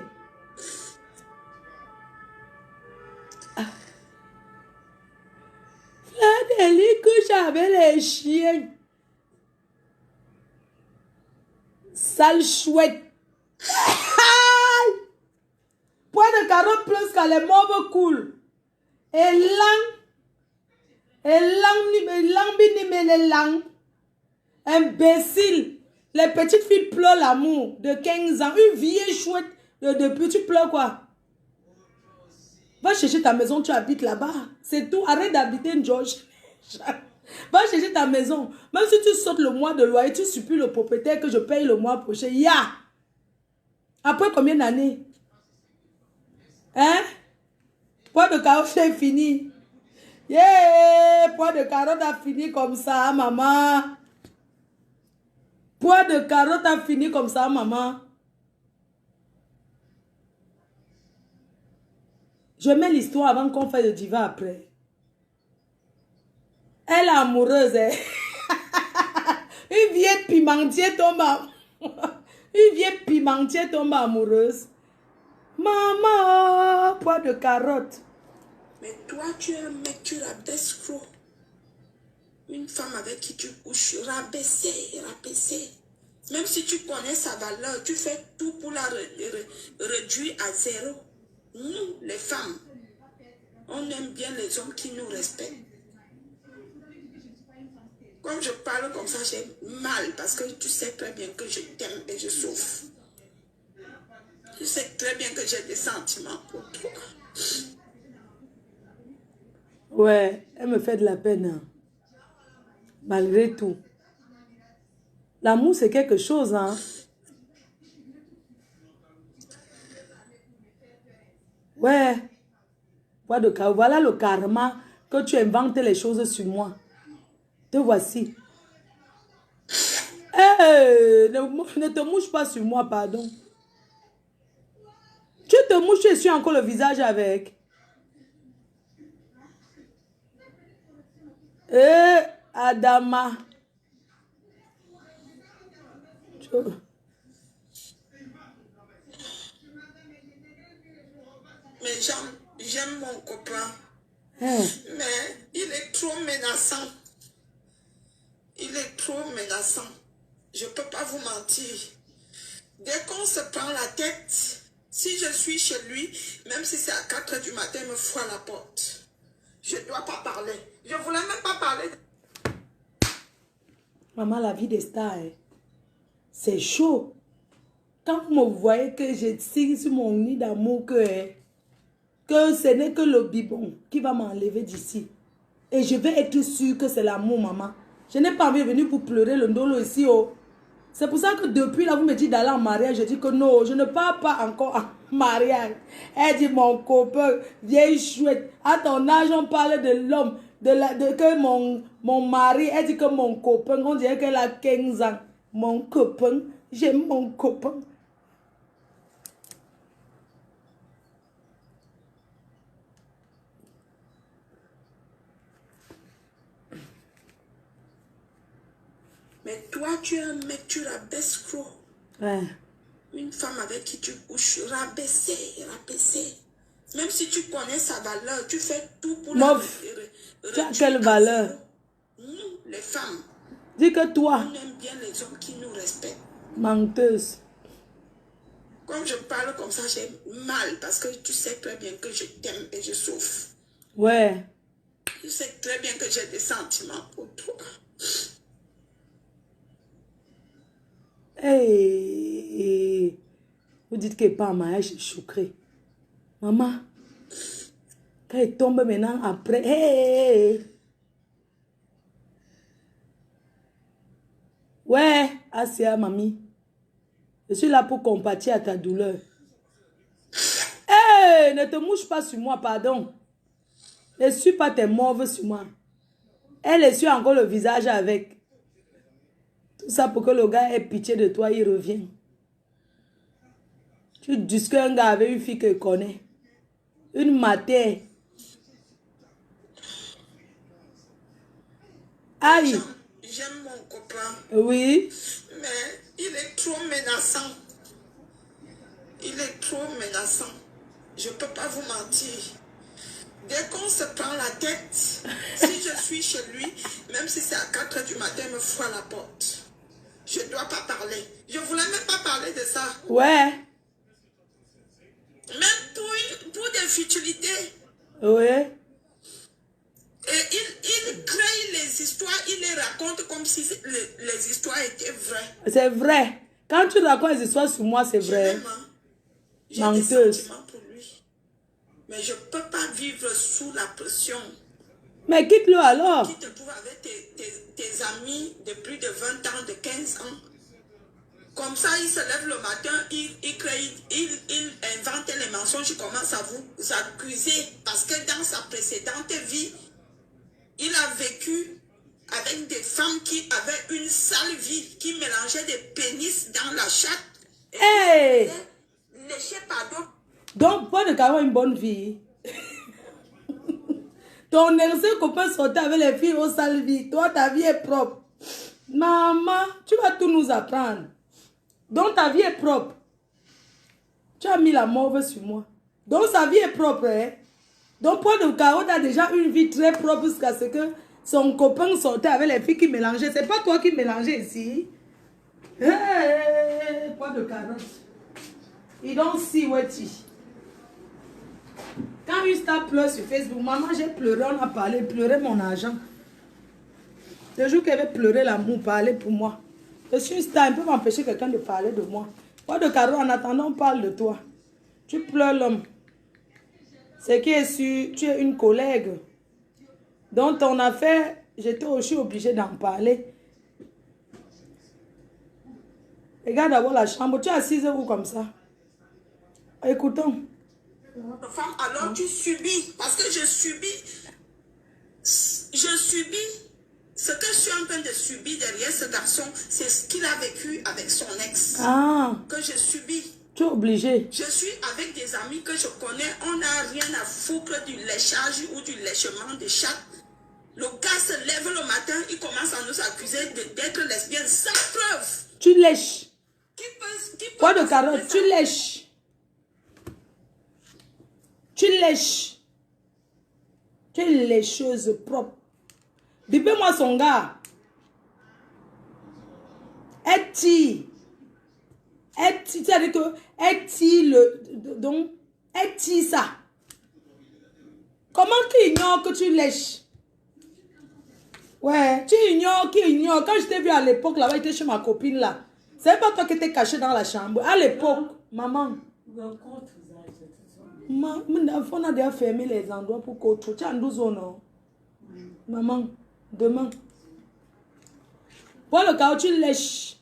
Fladeli couche avec les chiens. Sale chouette. Poids de carotte plus qu'à les mauves cool. Et lang. Imbécile. Les petites filles pleurent l'amour de 15 ans. Une vieille chouette de plus. Tu pleures quoi? Va chercher ta maison, tu habites là-bas. C'est tout. Arrête d'habiter George. Va chercher ta maison. Même si tu sautes le mois de loyer, tu supplies le propriétaire que je paye le mois prochain. Ya! Après combien d'années? Hein? Poids de carotte est fini. Yeah! Poids de carotte a fini comme ça, maman. Poids de carotte a fini comme ça, maman. Je mets l'histoire avant qu'on fasse le diva après. Elle est amoureuse, hein? Une vieille pimentier tombe Une vieille pimentier tombe amoureuse. Maman, poids de carotte. Mais toi, tu es un mec, tu rabaisses trop. Une femme avec qui tu couches, rabaisser. Même si tu connais sa valeur, tu fais tout pour la réduire à zéro. Nous, les femmes, on aime bien les hommes qui nous respectent. Quand je parle comme ça, j'ai mal parce que tu sais très bien que je t'aime et je souffre. Tu sais très bien que j'ai des sentiments pour toi. Ouais, elle me fait de la peine. Hein. Malgré tout. L'amour, c'est quelque chose, hein. Ouais. Voilà le karma que tu inventes les choses sur moi. Te voici. Hey, ne te mouche pas sur moi, pardon. Tu te mouches, tu essuies encore le visage avec. Adama. Mais j'aime mon copain. Hein. Mais il est trop menaçant. Il est trop menaçant. Je ne peux pas vous mentir. Dès qu'on se prend la tête, si je suis chez lui, même si c'est à 4 h du matin, il me fout à la porte. Je ne dois pas parler. Je ne voulais même pas parler. Maman, la vie des stars, hein, c'est chaud. Quand vous me voyez que je signe sur mon nid d'amour que ce n'est que le bibon qui va m'enlever d'ici. Et je vais être sûre que c'est l'amour, maman. Je n'ai pas envie de venir pour pleurer le ndolo ici. Oh. C'est pour ça que depuis là, vous me dites d'aller en mariage. Je dis que non, je ne pars pas encore en mariage. Elle dit, mon copain, vieille chouette. À ton âge, on parle de l'homme. Que mon mari, elle dit que mon copain, on dirait qu'elle a 15 ans. Mon copain, j'aime mon copain. Mais toi, tu es un mec, tu rabaisses trop. Ouais. Une femme avec qui tu couches, rabaisser. Même si tu connais sa valeur, tu fais tout pour la tu as quelle valeur? Nous, les femmes, dis que toi, on aime bien les hommes qui nous respectent. Menteuse. Quand je parle comme ça, j'ai mal parce que tu sais très bien que je t'aime et je souffre. Ouais. Tu sais très bien que j'ai des sentiments pour toi. Hey. Vous dites qu'elle n'est pas en mariage, je suis choquée. Maman, quand elle tombe maintenant après, hey. Ouais, Asia, mamie. Je suis là pour compatir à ta douleur. Hey, ne te mouche pas sur moi, pardon. Ne suis pas tes morves sur moi. Elle essuie encore le visage avec. Tout ça pour que le gars ait pitié de toi, il revient. Tu dis qu'un gars avait une fille qu'il connaît. Une matière. Aïe. J'aime mon copain. Oui. Mais il est trop menaçant. Il est trop menaçant. Je ne peux pas vous mentir. Dès qu'on se prend la tête, si je suis chez lui, même si c'est à 4 h du matin, il me fout à la porte. Je ne dois pas parler. Je ne voulais même pas parler de ça. Ouais. Même pour des futilités. Ouais. Et il crée les histoires, il les raconte comme si les histoires étaient vraies. C'est vrai. Quand tu racontes les histoires sur moi, c'est vrai. J'ai des Menteuse. sentiments pour lui. Mais je ne peux pas vivre sous la pression. Mais quitte-le alors. Qui te trouve avec tes amis de plus de 20 ans, de 15 ans. Comme ça, il se lève le matin, il invente les mensonges, il commence à vous accuser. Parce que dans sa précédente vie, il a vécu avec des femmes qui avaient une sale vie, qui mélangeaient des pénis dans la chatte. Hey! Léchés par d'autres. Donc, pas de avoir une bonne vie. Ton ancien copain sortait avec les filles aux sales vies. Toi, ta vie est propre. Maman, tu vas tout nous apprendre. Donc, ta vie est propre. Tu as mis la mauvaise sur moi. Donc, sa vie est propre. Hein? Donc, Paul de Carotte a déjà une vie très propre jusqu'à ce que son copain sortait avec les filles qui mélangeaient. C'est pas toi qui mélangeais ici. Hey, Paul de Carotte. You don't see what you... Quand une star pleure sur Facebook, maman, j'ai pleuré, on a parlé, pleuré mon argent. Le jour qu'elle veut pleurer l'amour, parler pour moi. Je suis une star, elle peut m'empêcher quelqu'un de parler de moi. Moi, de Caro, en attendant, on parle de toi. Tu pleures l'homme. C'est qui est sûr, tu es une collègue. Dans ton affaire, j'étais aussi obligée d'en parler. Regarde d'abord la chambre. Tu es assise où comme ça? Écoutons. Femme, alors tu subis, parce que je subis ce que je suis en train de subir derrière ce garçon, c'est ce qu'il a vécu avec son ex. Ah. Que je subis. Tu es obligé. Je suis avec des amis que je connais, on n'a rien à foutre du léchage ou du léchement de chatte. Le gars se lève le matin, il commence à nous accuser d'être lesbienne sans preuve. Tu lèches. Qui peut Quoi de carotte, tu lèches. Tu lèches. Tu es lécheuse propre. Bipez-moi son gars. Elle tire. Elle tire. C'est-à-dire que elle tire le... Donc, elle tire ça. Comment tu ignores que tu lèches? Ouais, tu ignores, qui ignore. Quand je t'ai vu à l'époque, là-bas, j'étais chez ma copine, là. C'est pas toi qui étais caché dans la chambre. À l'époque, maman. On a déjà fermé les endroits pour qu'autre. Tu as 12 ans, non? Maman, demain. Pour le cas où tu lèches.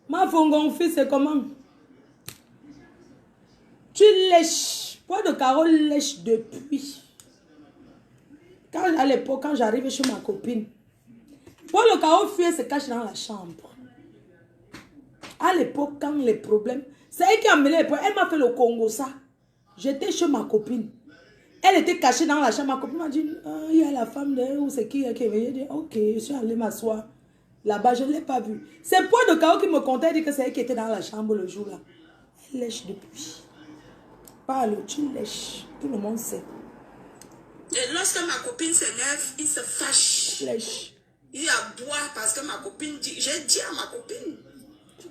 Ma fongon fils, c'est comment? Tu lèches. Pour le cas où lèche depuis. À l'époque, quand j'arrive chez ma copine. Pour le cas où fille se cache dans la chambre. À l'époque, quand les problèmes. C'est elle qui a amené les problèmes. Elle m'a fait le Congo, ça. J'étais chez ma copine. Elle était cachée dans la chambre. Ma copine m'a dit, ah, il y a la femme de où c'est qui est venue. J'ai dit, ok, je suis allée m'asseoir. Là-bas, je ne l'ai pas vue. C'est Poids de Cao qui me contait, elle dit que c'est elle qui était dans la chambre le jour-là. Elle lèche depuis. Parle, tu lèches. Tout le monde sait. Et lorsque ma copine s'énerve, il se fâche. Lèche. Il aboie parce que ma copine dit, j'ai dit à ma copine.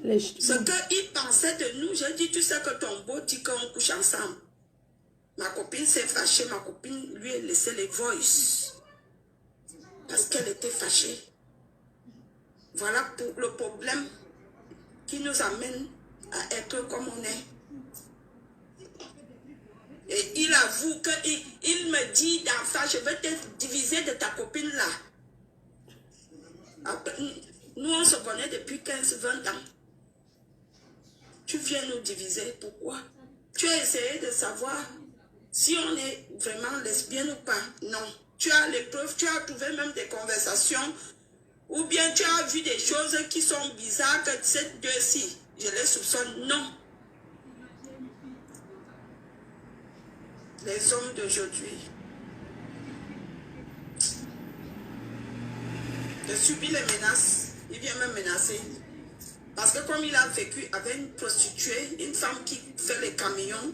Lèche. Ce qu'il pensait de nous, j'ai dit, tu sais que ton beau dit qu'on couche ensemble. Ma copine s'est fâchée, ma copine lui a laissé les voices. Parce qu'elle était fâchée. Voilà pour le problème qui nous amène à être comme on est. Et il avoue qu'il me dit d'en face, je vais te diviser de ta copine là. Après, nous on se connaît depuis 15-20 ans. Tu viens nous diviser, pourquoi? Tu as essayé de savoir si on est vraiment lesbienne ou pas? Non. Tu as les preuves, tu as trouvé même des conversations, ou bien tu as vu des choses qui sont bizarres que ces deux-ci, je les soupçonne. Non. Les hommes d'aujourd'hui. Je subis les menaces. Il vient me menacer. Parce que comme il a vécu avec une prostituée, une femme qui fait les camions,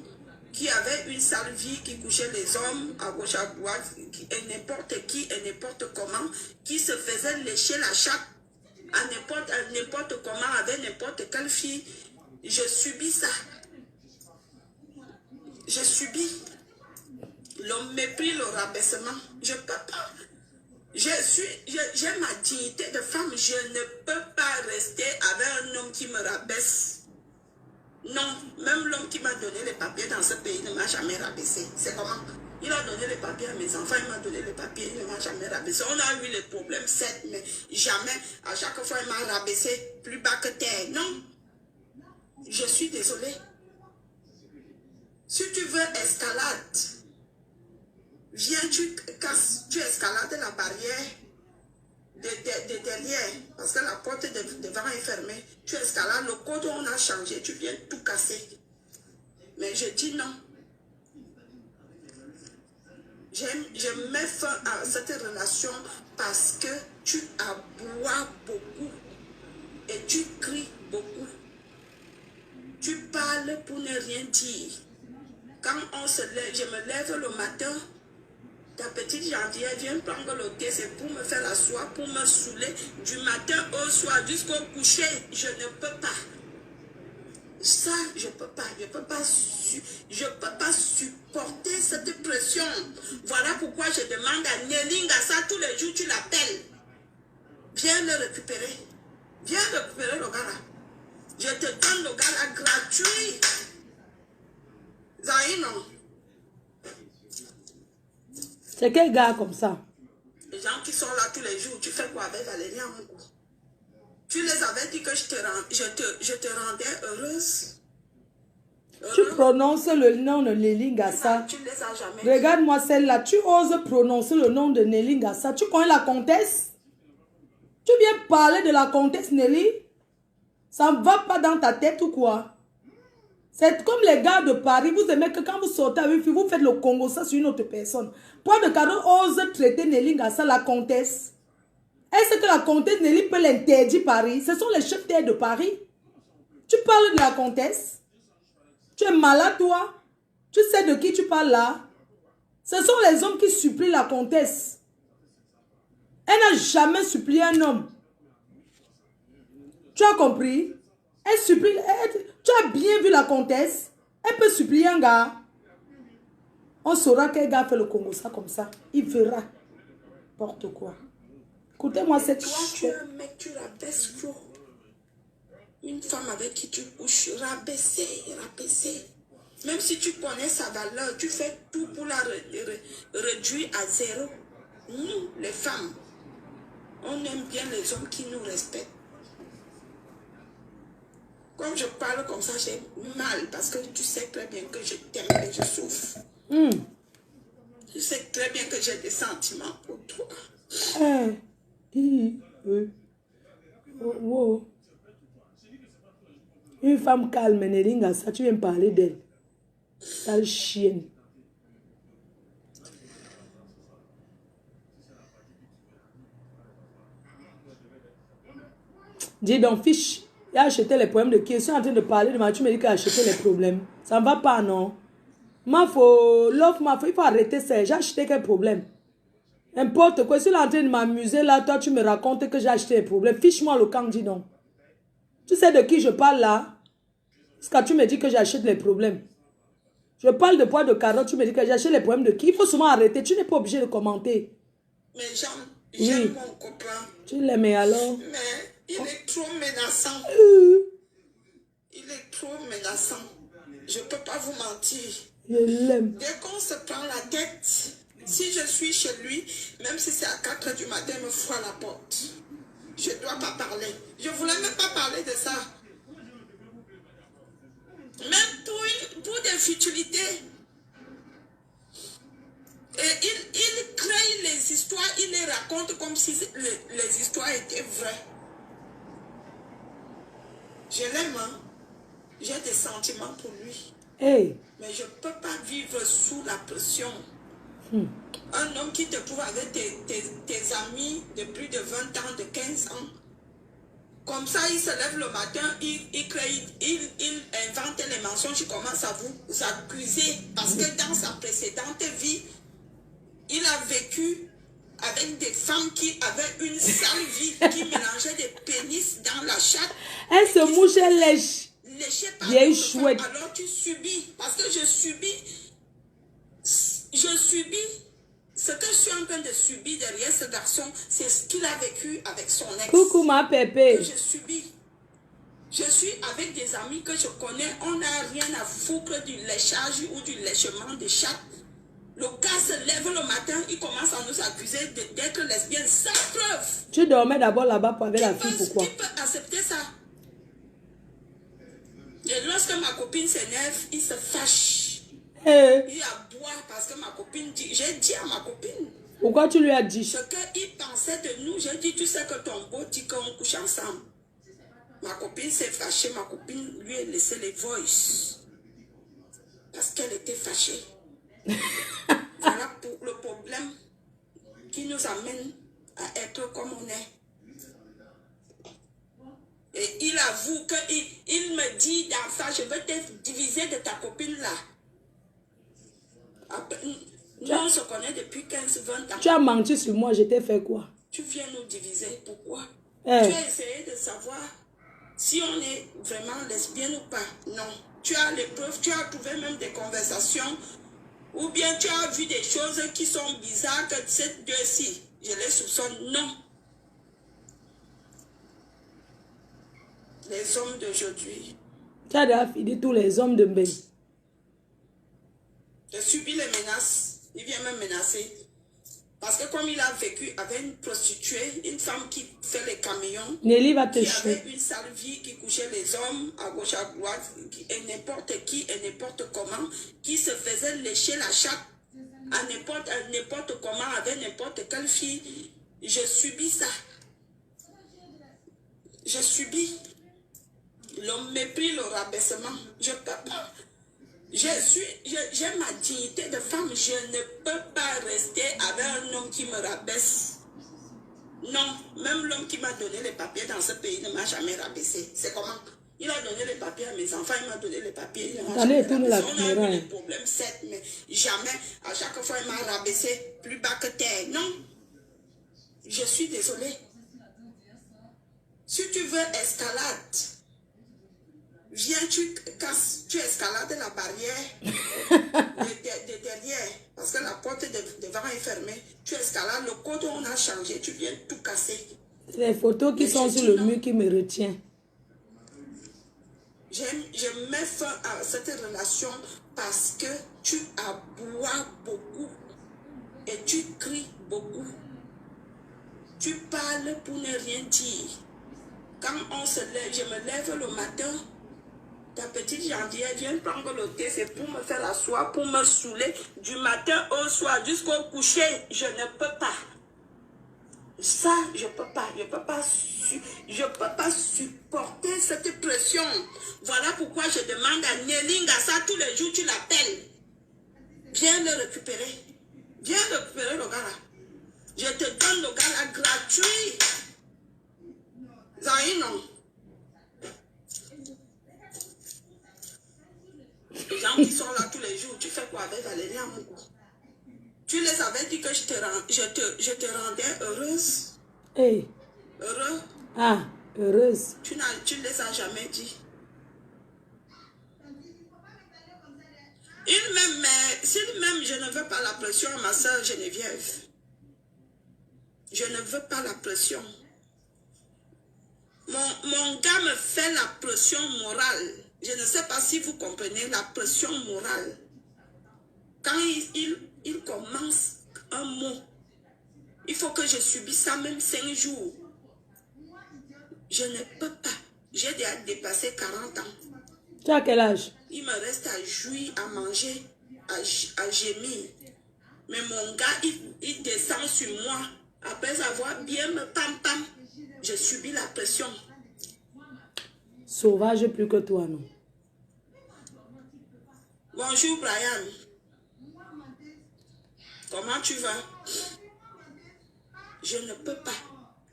qui avait une sale vie, qui couchait les hommes à gauche à droite, et n'importe qui et n'importe comment, qui se faisait lécher la chatte à n'importe comment, avec n'importe quelle fille, je subis ça. Je subis le mépris, le rabaissement. Je ne peux pas. J'ai ma dignité de femme. Je ne peux pas rester avec un homme qui me rabaisse. Non, même l'homme qui m'a donné les papiers dans ce pays ne m'a jamais rabaissé. C'est comment? Il a donné les papiers à mes enfants, il m'a donné les papiers, il ne m'a jamais rabaissé. On a eu les problèmes, certes, mais jamais, à chaque fois, il m'a rabaissé plus bas que terre. Non, je suis désolée. Si tu veux escalade, viens, tu escalades la barrière de derrière, parce que la porte devant est fermée. Tu escalades, le code on a changé, tu viens tout casser. Mais je dis non. Je mets fin à cette relation parce que tu aboies beaucoup et tu cries beaucoup. Tu parles pour ne rien dire. Quand on se lève, je me lève le matin, ta petite janvière vient prendre le thé, c'est pour me faire la soie, pour me saouler du matin au soir jusqu'au coucher. Je ne peux pas. Ça, je peux pas. Je peux pas supporter cette pression. Voilà pourquoi je demande à Nelly Ngassa tous les jours, tu l'appelles. Viens le récupérer. Viens récupérer le gars là. Je te donne le gars là gratuit. Zahir, non. C'est quel gars comme ça? Les gens qui sont là tous les jours, tu fais quoi avec Valérie Amougou? Tu les avais dit que je te rendais heureuse. Tu prononces le nom de Nelly Ngassa. Tu les as jamais. Regarde-moi celle-là. Tu oses prononcer le nom de Nelly Ngassa. Tu connais la comtesse? Tu viens parler de la comtesse Nelly? Ça ne va pas dans ta tête ou quoi? C'est comme les gars de Paris. Vous aimez que quand vous sortez avec une fille, vous faites le Congo ça sur une autre personne. Toi de cadeau ose traiter Nelly Ngassa la comtesse. Est-ce que la comtesse Nelly peut l'interdire Paris? Ce sont les chefs terre de Paris. Tu parles de la comtesse? Tu es malade toi? Tu sais de qui tu parles là? Ce sont les hommes qui supplient la comtesse. Elle n'a jamais supplié un homme. Tu as compris? Elle supplie. Tu as bien vu la comtesse? Elle peut supplier un gars. On saura quel gars fait le Congo ça comme ça. Il verra. N'importe quoi. Écoutez-moi cette Toi, tu es un mec, tu rabaisses trop. Une femme avec qui tu couches, rabaisser. Même si tu connais sa valeur, tu fais tout pour la réduire à zéro. Nous, les femmes, on aime bien les hommes qui nous respectent. Comme je parle comme ça, j'ai mal parce que tu sais très bien que je t'aime et je souffre. Tu sais très bien que j'ai des sentiments pour toi. Wow. Une femme calme, Nelly Ngassa, tu viens parler d'elle. Sale chienne. Dis donc, fiche. Il a acheté les problèmes de qui? Je suis en train de parler de moi. Tu me dis qu'il a acheté les problèmes. Ça ne va pas, non? Il faut arrêter ça. J'ai acheté quel problème? N'importe quoi. Si tu es en train de m'amuser là, toi, tu me racontes que j'ai acheté les problèmes. Fiche-moi le camp, dis donc. Tu sais de qui je parle là? Parce que tu me dis que j'achète les problèmes. Je parle de poids de carotte, tu me dis que j'achète les problèmes de qui? Il faut souvent arrêter. Tu n'es pas obligé de commenter. Mais j'aime mon copain. Tu l'aimes alors? Mais il est trop menaçant. Il est trop menaçant. Je ne peux pas vous mentir. Je l'aime. Dès qu'on se prend la tête, si je suis chez lui, même si c'est à 4 h du matin, il me fout à la porte. Je ne dois pas parler. Je ne voulais même pas parler de ça. Même pour des futilités. Et il crée les histoires, il les raconte comme si les histoires étaient vraies. Je l'aime, hein. J'ai des sentiments pour lui. Hey. Mais je ne peux pas vivre sous la pression. Un homme qui te trouve avec tes amis de plus de 20 ans, de 15 ans. Comme ça, il se lève le matin, il invente les mensonges, il commence à vous accuser. Parce que dans sa précédente vie, il a vécu avec des femmes qui avaient une sale vie, qui mélangeaient des pénis dans la chatte. Elle se mouche, elle lèche. Léché par Vieille chouette. Alors tu subis. Parce que je subis ce que je suis en train de subir derrière ce garçon, c'est ce qu'il a vécu avec son ex. Coucou ma pépé. Que je subis. Je suis avec des amis que je connais, on n'a rien à foutre du léchage ou du lèchement de chatte. Le gars se lève le matin, il commence à nous accuser d'être lesbienne sans preuve. Tu dormais d'abord là-bas avec la fille, pourquoi? Qui peut accepter ça? Et lorsque ma copine s'énerve, il se fâche. Il aboie parce que ma copine dit, j'ai dit à ma copine. Pourquoi tu lui as dit? Ce qu'il pensait de nous, j'ai dit, tu sais que ton beau dit qu'on couche ensemble. Ma copine s'est fâchée, ma copine lui a laissé les voices. Parce qu'elle était fâchée. Voilà pour le problème qui nous amène à être comme on est. Et il avoue qu'il me dit dans ça, je veux te diviser de ta copine là. Nous, on se connaît depuis 15-20 ans. Tu as menti sur moi, je t'ai fait quoi? Tu viens nous diviser, pourquoi? Tu as essayé de savoir si on est vraiment lesbienne ou pas. Non. Tu as les preuves, tu as trouvé même des conversations, ou bien tu as vu des choses qui sont bizarres que ces deux-ci, je les soupçonne. Non. Les hommes d'aujourd'hui. Tu as déjà fini tous les hommes de Mbeng. J'ai subi les menaces. Il vient me menacer. Parce que comme il a vécu avec une prostituée, une femme qui fait les camions, Nelly va te qui tuer. avait une sale vie, qui couchait les hommes à gauche, à droite, et n'importe qui et n'importe comment, qui se faisait lécher la chatte à n'importe comment, avec n'importe quelle fille. Je subis ça. Je subis le mépris, le rabaissement. Je peux pas. J'ai ma dignité de femme. Je ne peux pas rester avec un homme qui me rabaisse. Non, même l'homme qui m'a donné les papiers dans ce pays ne m'a jamais rabaissé. C'est comment? Il a donné les papiers à mes enfants, il m'a donné les papiers. On a eu des problèmes, certes, mais jamais, à chaque fois, il m'a rabaissé plus bas que terre. Non, je suis désolée. Si tu veux escalade, viens, tu escalades la barrière de derrière, parce que la porte de devant est fermée. Tu escalades, le code on a changé, tu viens tout casser. Les photos qui sont sur le mur qui me retiennent. Je mets fin à cette relation parce que tu aboies beaucoup et tu cries beaucoup. Tu parles pour ne rien dire. Quand on se lève, je me lève le matin, ta petite gentille vient prendre le thé, c'est pour me faire asseoir, pour me saouler du matin au soir jusqu'au coucher. Je ne peux pas. Ça, je peux pas. Je peux pas supporter cette pression. Voilà pourquoi je demande à Nelly Ngassa tous les jours, tu l'appelles. Viens le récupérer. Viens récupérer le gars là. Je te donne le gars là gratuit. Zahir, non. Les gens qui sont là tous les jours, tu fais quoi avec Valérie Amoukou? Tu les avais dit que je te rendais heureuse. Hey. Heureux. Ah, heureuse. Tu ne les as jamais dit. S'il même je ne veux pas la pression à ma soeur Geneviève. Je ne veux pas la pression. Mon gars me fait la pression morale. Je ne sais pas si vous comprenez la pression morale. Quand il commence un mot, il faut que je subisse ça même 5 jours. Je ne peux pas. J'ai déjà dépassé 40 ans. Tu as quel âge? Il me reste à jouir, à manger, à gémir. Mais mon gars, il descend sur moi. Après avoir bien me pam-pam, je subis la pression. Sauvage plus que toi, non? Bonjour Brian. Comment tu vas? Je ne peux pas.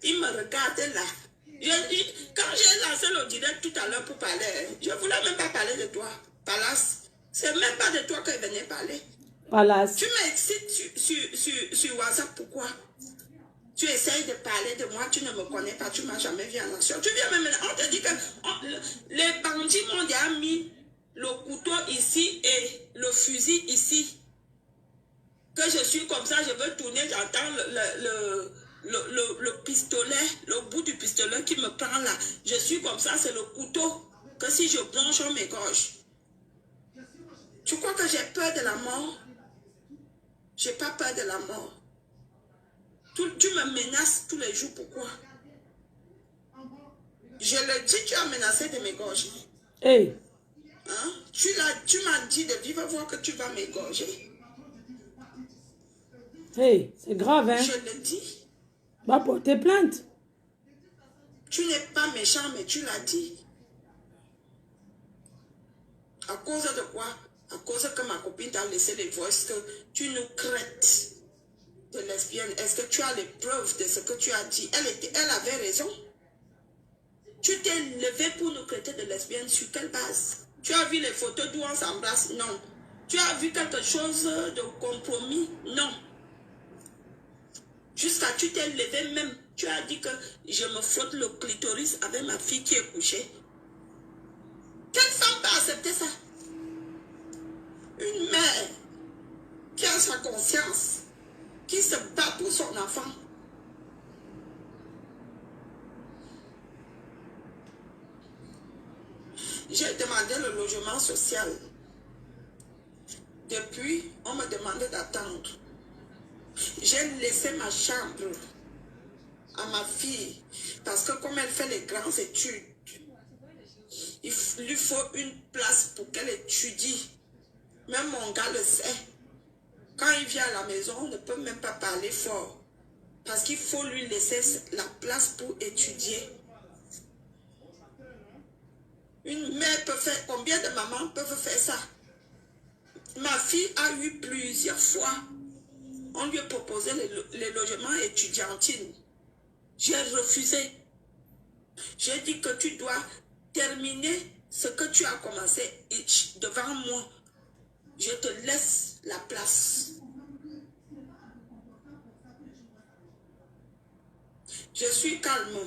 Il me regarde là. Quand j'ai lancé le direct tout à l'heure pour parler, je ne voulais même pas parler de toi. Palace. C'est même pas de toi que je venais parler. Palace. Tu m'excites sur WhatsApp, pourquoi? Tu essayes de parler de moi, tu ne me connais pas, tu ne m'as jamais vu en action. Tu viens même, on te dit que les bandits m'ont déjà mis le couteau ici et le fusil ici. Que je suis comme ça, je veux tourner, j'entends le pistolet, le bout du pistolet qui me prend là. Je suis comme ça, c'est le couteau. Que si je branche, on m'égorge. Tu crois que j'ai peur de la mort? Je n'ai pas peur de la mort. Tu me menaces tous les jours, pourquoi? Je le dis, tu as menacé de m'égorger. Hey. Hein? Tu m'as dit de vivre voir que tu vas m'égorger. Hey, c'est grave, hein? Je le dis. Va porter plainte. Tu n'es pas méchant, mais tu l'as dit. À cause de quoi? À cause que ma copine t'a laissé les voices que tu nous craites de lesbienne. Est-ce que tu as les preuves de ce que tu as dit? Elle avait raison. Tu t'es levé pour nous traiter de lesbienne sur quelle base? Tu as vu les photos d'où on s'embrasse? Non. Tu as vu quelque chose de compromis? Non. Jusqu'à tu t'es levé même. Tu as dit que je me frotte le clitoris avec ma fille qui est couchée. Quelle femme peut accepter ça? Une mère qui a sa conscience, qui se bat pour son enfant. J'ai demandé le logement social. Depuis, on me demandait d'attendre. J'ai laissé ma chambre à ma fille parce que comme elle fait les grandes études, il lui faut une place pour qu'elle étudie. Même mon gars le sait. Quand il vient à la maison, on ne peut même pas parler fort. Parce qu'il faut lui laisser la place pour étudier. Une mère peut faire... Combien de mamans peuvent faire ça? Ma fille a eu plusieurs fois. On lui a proposé les logements étudiantines. J'ai refusé. J'ai dit que tu dois terminer ce que tu as commencé devant moi. Je te laisse la place. Je suis calme.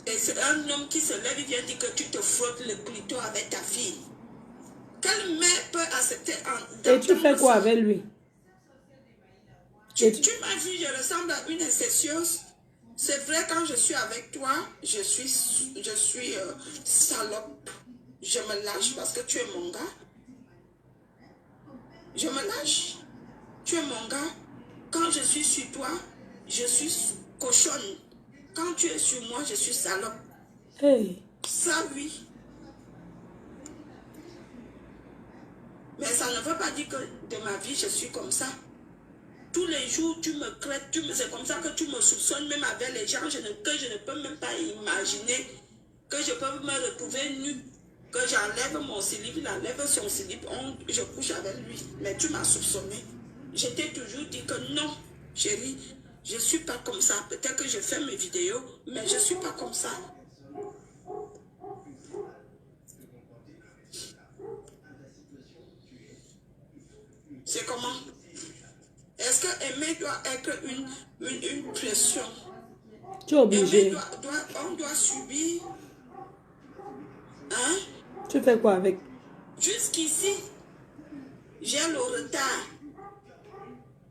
Et c'est un homme qui se lève, il vient dire que tu te frottes le clito avec ta fille. Quelle mère peut accepter Et tu fais quoi avec lui? Tu m'as vu, je ressemble à une incestueuse. C'est vrai, quand je suis avec toi, je suis salope. Je me lâche parce que tu es mon gars. Je me lâche. Tu es mon gars. Quand je suis sur toi, je suis cochonne. Quand tu es sur moi, je suis salope. Hey. Ça, oui. Mais ça ne veut pas dire que de ma vie, je suis comme ça. Tous les jours, tu me craites, c'est comme ça que tu me soupçonnes, même avec les gens que je ne peux même pas imaginer que je peux me retrouver nue, que j'enlève mon slip, il enlève son slip, je couche avec lui. Mais tu m'as soupçonné. Je t'ai toujours dit que non, chérie, je ne suis pas comme ça. Peut-être que je fais mes vidéos, mais je ne suis pas comme ça. C'est comment? Est-ce que aimer doit être une pression? Tu es obligé. On doit subir. Hein? Tu fais quoi avec? Jusqu'ici, j'ai le retard.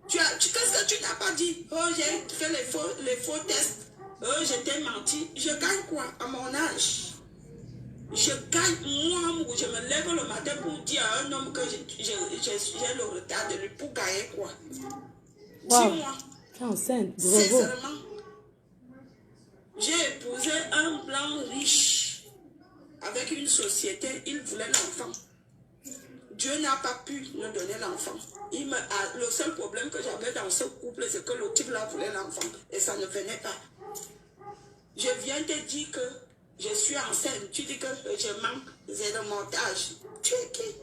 Qu'est-ce que tu n'as pas dit? Oh, j'ai fait les faux tests. Oh, je t'ai menti. Je gagne quoi à mon âge? Je gagne, moi, je me lève le matin pour dire à un homme que j'ai le retard de lui pour gagner quoi? Wow. Dis-moi. Tu es enceinte, bravo. Sincèrement, j'ai épousé un blanc riche avec une société, il voulait l'enfant. Dieu n'a pas pu me donner l'enfant. Le seul problème que j'avais dans ce couple, c'est que le type là voulait l'enfant et ça ne venait pas. Je viens te dire que je suis enceinte. Tu dis que je manque, c'est le montage. Tu es qui?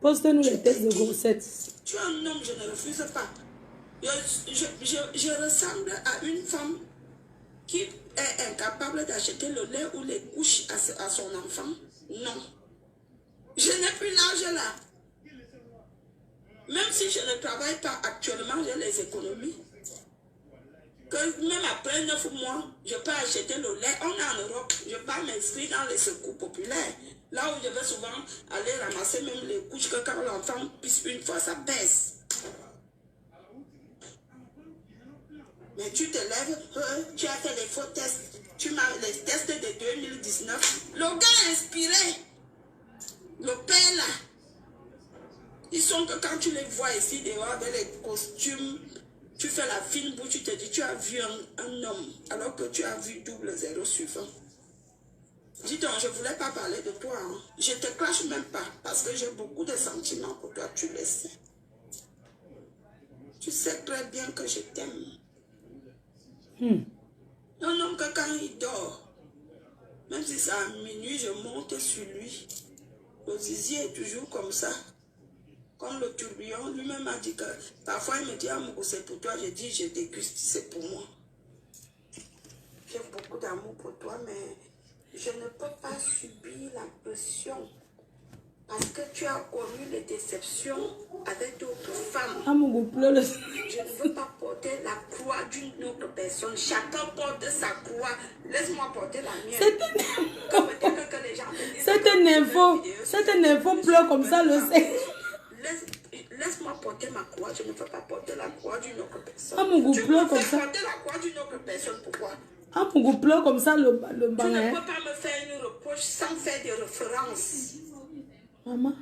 Poste-nous les tests de grossesse. Tu es un homme, je ne refuse pas. Je ressemble à une femme qui est incapable d'acheter le lait ou les couches à son enfant. Non. Je n'ai plus l'âge là. Même si je ne travaille pas actuellement, j'ai les économies. Que même après 9 mois, je peux acheter le lait. On est en Europe, je peux m'inscrire dans les secours populaires. Là où je vais souvent aller ramasser même les couches que quand l'enfant pisse une fois, ça baisse. Mais tu te lèves, tu as fait les faux tests. Tu m'as les tests de 2019. Le gars est inspiré. Le père là. Ils sont que quand tu les vois ici dehors avec les costumes, tu fais la fine bouche, tu te dis, tu as vu un homme, alors que tu as vu double zéro suivant. Dis donc, je ne voulais pas parler de toi. Hein. Je ne te crache même pas, parce que j'ai beaucoup de sentiments pour toi, tu le sais. Tu sais très bien que je t'aime. Un homme que quand il dort, même si c'est à minuit, je monte sur lui. Le zizi est toujours comme ça. Comme le tourbillon, lui-même a dit que parfois il me dit, amour, c'est pour toi. Je dis, je déguste, c'est pour moi. J'ai beaucoup d'amour pour toi, mais je ne peux pas subir la pression. Parce que tu as connu les déceptions avec d'autres femmes. Amour, pleure. Je ne veux pas porter la croix d'une autre personne. Chacun porte sa croix. Laisse-moi porter la mienne. C'est un info pleure comme ça, le sait. Laisse-moi porter ma croix. Je ne veux pas porter la croix d'une autre personne. Amour, pleure comme ça. Porter la croix d'une autre personne, pourquoi? Amour, pleure comme ça, le Tu banc. ne peux pas me faire une reproche sans faire des références. Maman,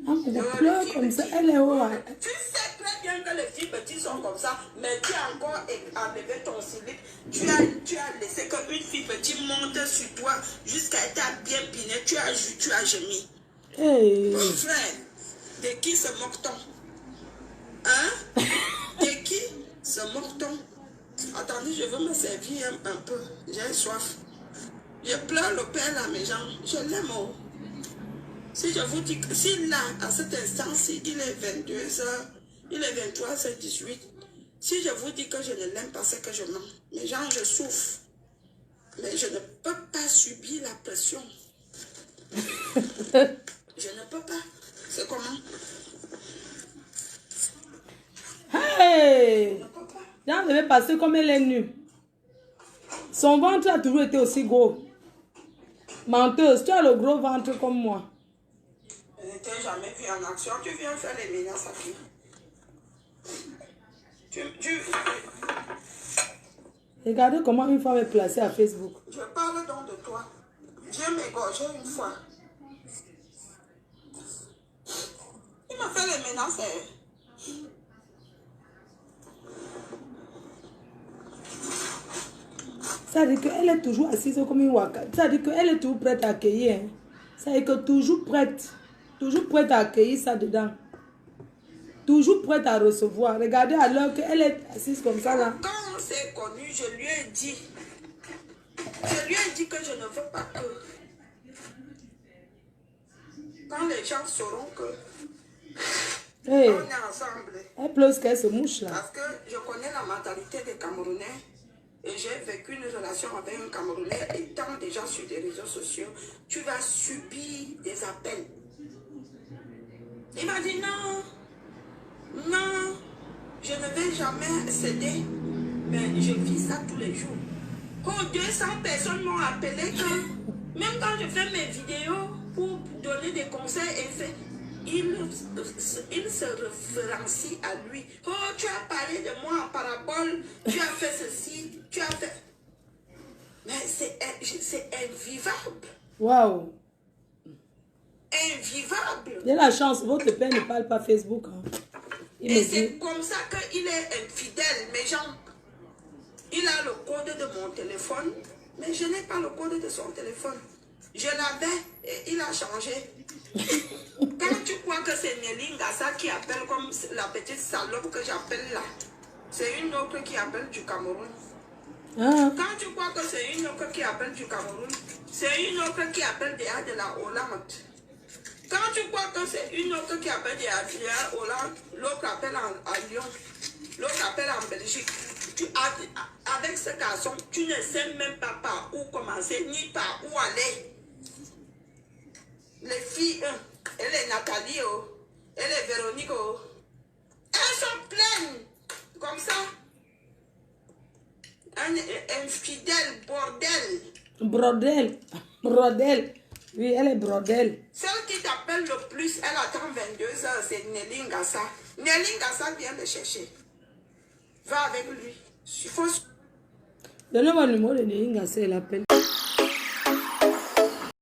amour, pleure comme ça, elle est où? Tu sais très bien que les filles petites sont comme ça, mais tu as encore enlevé ton slip. Tu as laissé qu'une fille petite monte sur toi jusqu'à être bien pinée. Tu as gémi. Hey. Mon frère, de qui se moque-t-on? Hein? De qui se moque-t-on? Attendez, je veux me servir un peu. J'ai soif. Je pleure le père là, mes gens. Je l'aime. Oh. Si je vous dis que si là, à cet instant-ci, il est 22h, il est 23h18, si je vous dis que je ne l'aime pas, c'est que je mens. Mes gens, je souffre. Mais je ne peux pas subir la pression. Je ne peux pas. C'est comment? Hey! Je ne peux pas. Là, on devait passer comme elle est nue. Son ventre a toujours été aussi gros. Menteuse, tu as le gros ventre comme moi. Je ne t'ai jamais vu en action. Tu viens faire les menaces à qui? Regardez comment une femme est placée à Facebook. Je parle donc de toi. Dieu m'égorgeait une fois. Il m'a fait les menaces. Ça veut dire qu'elle est toujours assise comme une waka. Ça veut dire qu'elle est toujours prête à accueillir. Hein. Ça veut dire que toujours prête. Toujours prête à accueillir ça dedans. Toujours prête à recevoir. Regardez alors qu'elle est assise comme ça là. Quand on s'est connu, je lui ai dit que je ne veux pas que quand les gens sauront que Hey. on est ensemble. Elle pleure qu'elle se mouche là. Parce que je connais la mentalité des Camerounais et j'ai vécu une relation avec un Camerounais étant déjà sur des réseaux sociaux. Tu vas subir des appels. Il m'a dit non, non, je ne vais jamais céder. Mais je vis ça tous les jours. Oh, 200 personnes m'ont appelé que même quand je fais mes vidéos pour donner des conseils, il se référencie à lui. Oh, tu as parlé de moi en parabole, tu as fait ceci, tu as fait... Mais c'est invivable. Waouh. Invivable. J'ai la chance, votre père ne parle pas Facebook. Hein. Et c'est comme ça qu'il est infidèle, mes gens. Il a le code de mon téléphone, mais je n'ai pas le code de son téléphone. Je l'avais et il a changé. Quand tu crois que c'est Nelly Ngassa qui appelle comme la petite salope que j'appelle là, c'est une autre qui appelle du Cameroun. Ah. Quand tu crois que c'est une autre qui appelle du Cameroun, c'est une autre qui appelle de la Hollande. Quand tu crois que c'est une autre qui appelle de la Hollande, l'autre appelle à Lyon, l'autre appelle en Belgique. Avec ce garçon, tu ne sais même pas par où commencer, ni par où aller. Les filles, elle est Nathalie, elle est Véronique, elles sont pleines, comme ça. Un fidèle bordel. Brodel. Brodel. Oui, elle est brodel. Celle qui t'appelle le plus, elle attend 22 heures, c'est Nelly Ngassa. Nelly Ngassa vient le chercher. Va avec lui. Donnez-moi le numéro de Nelly Ngassa, elle appelle.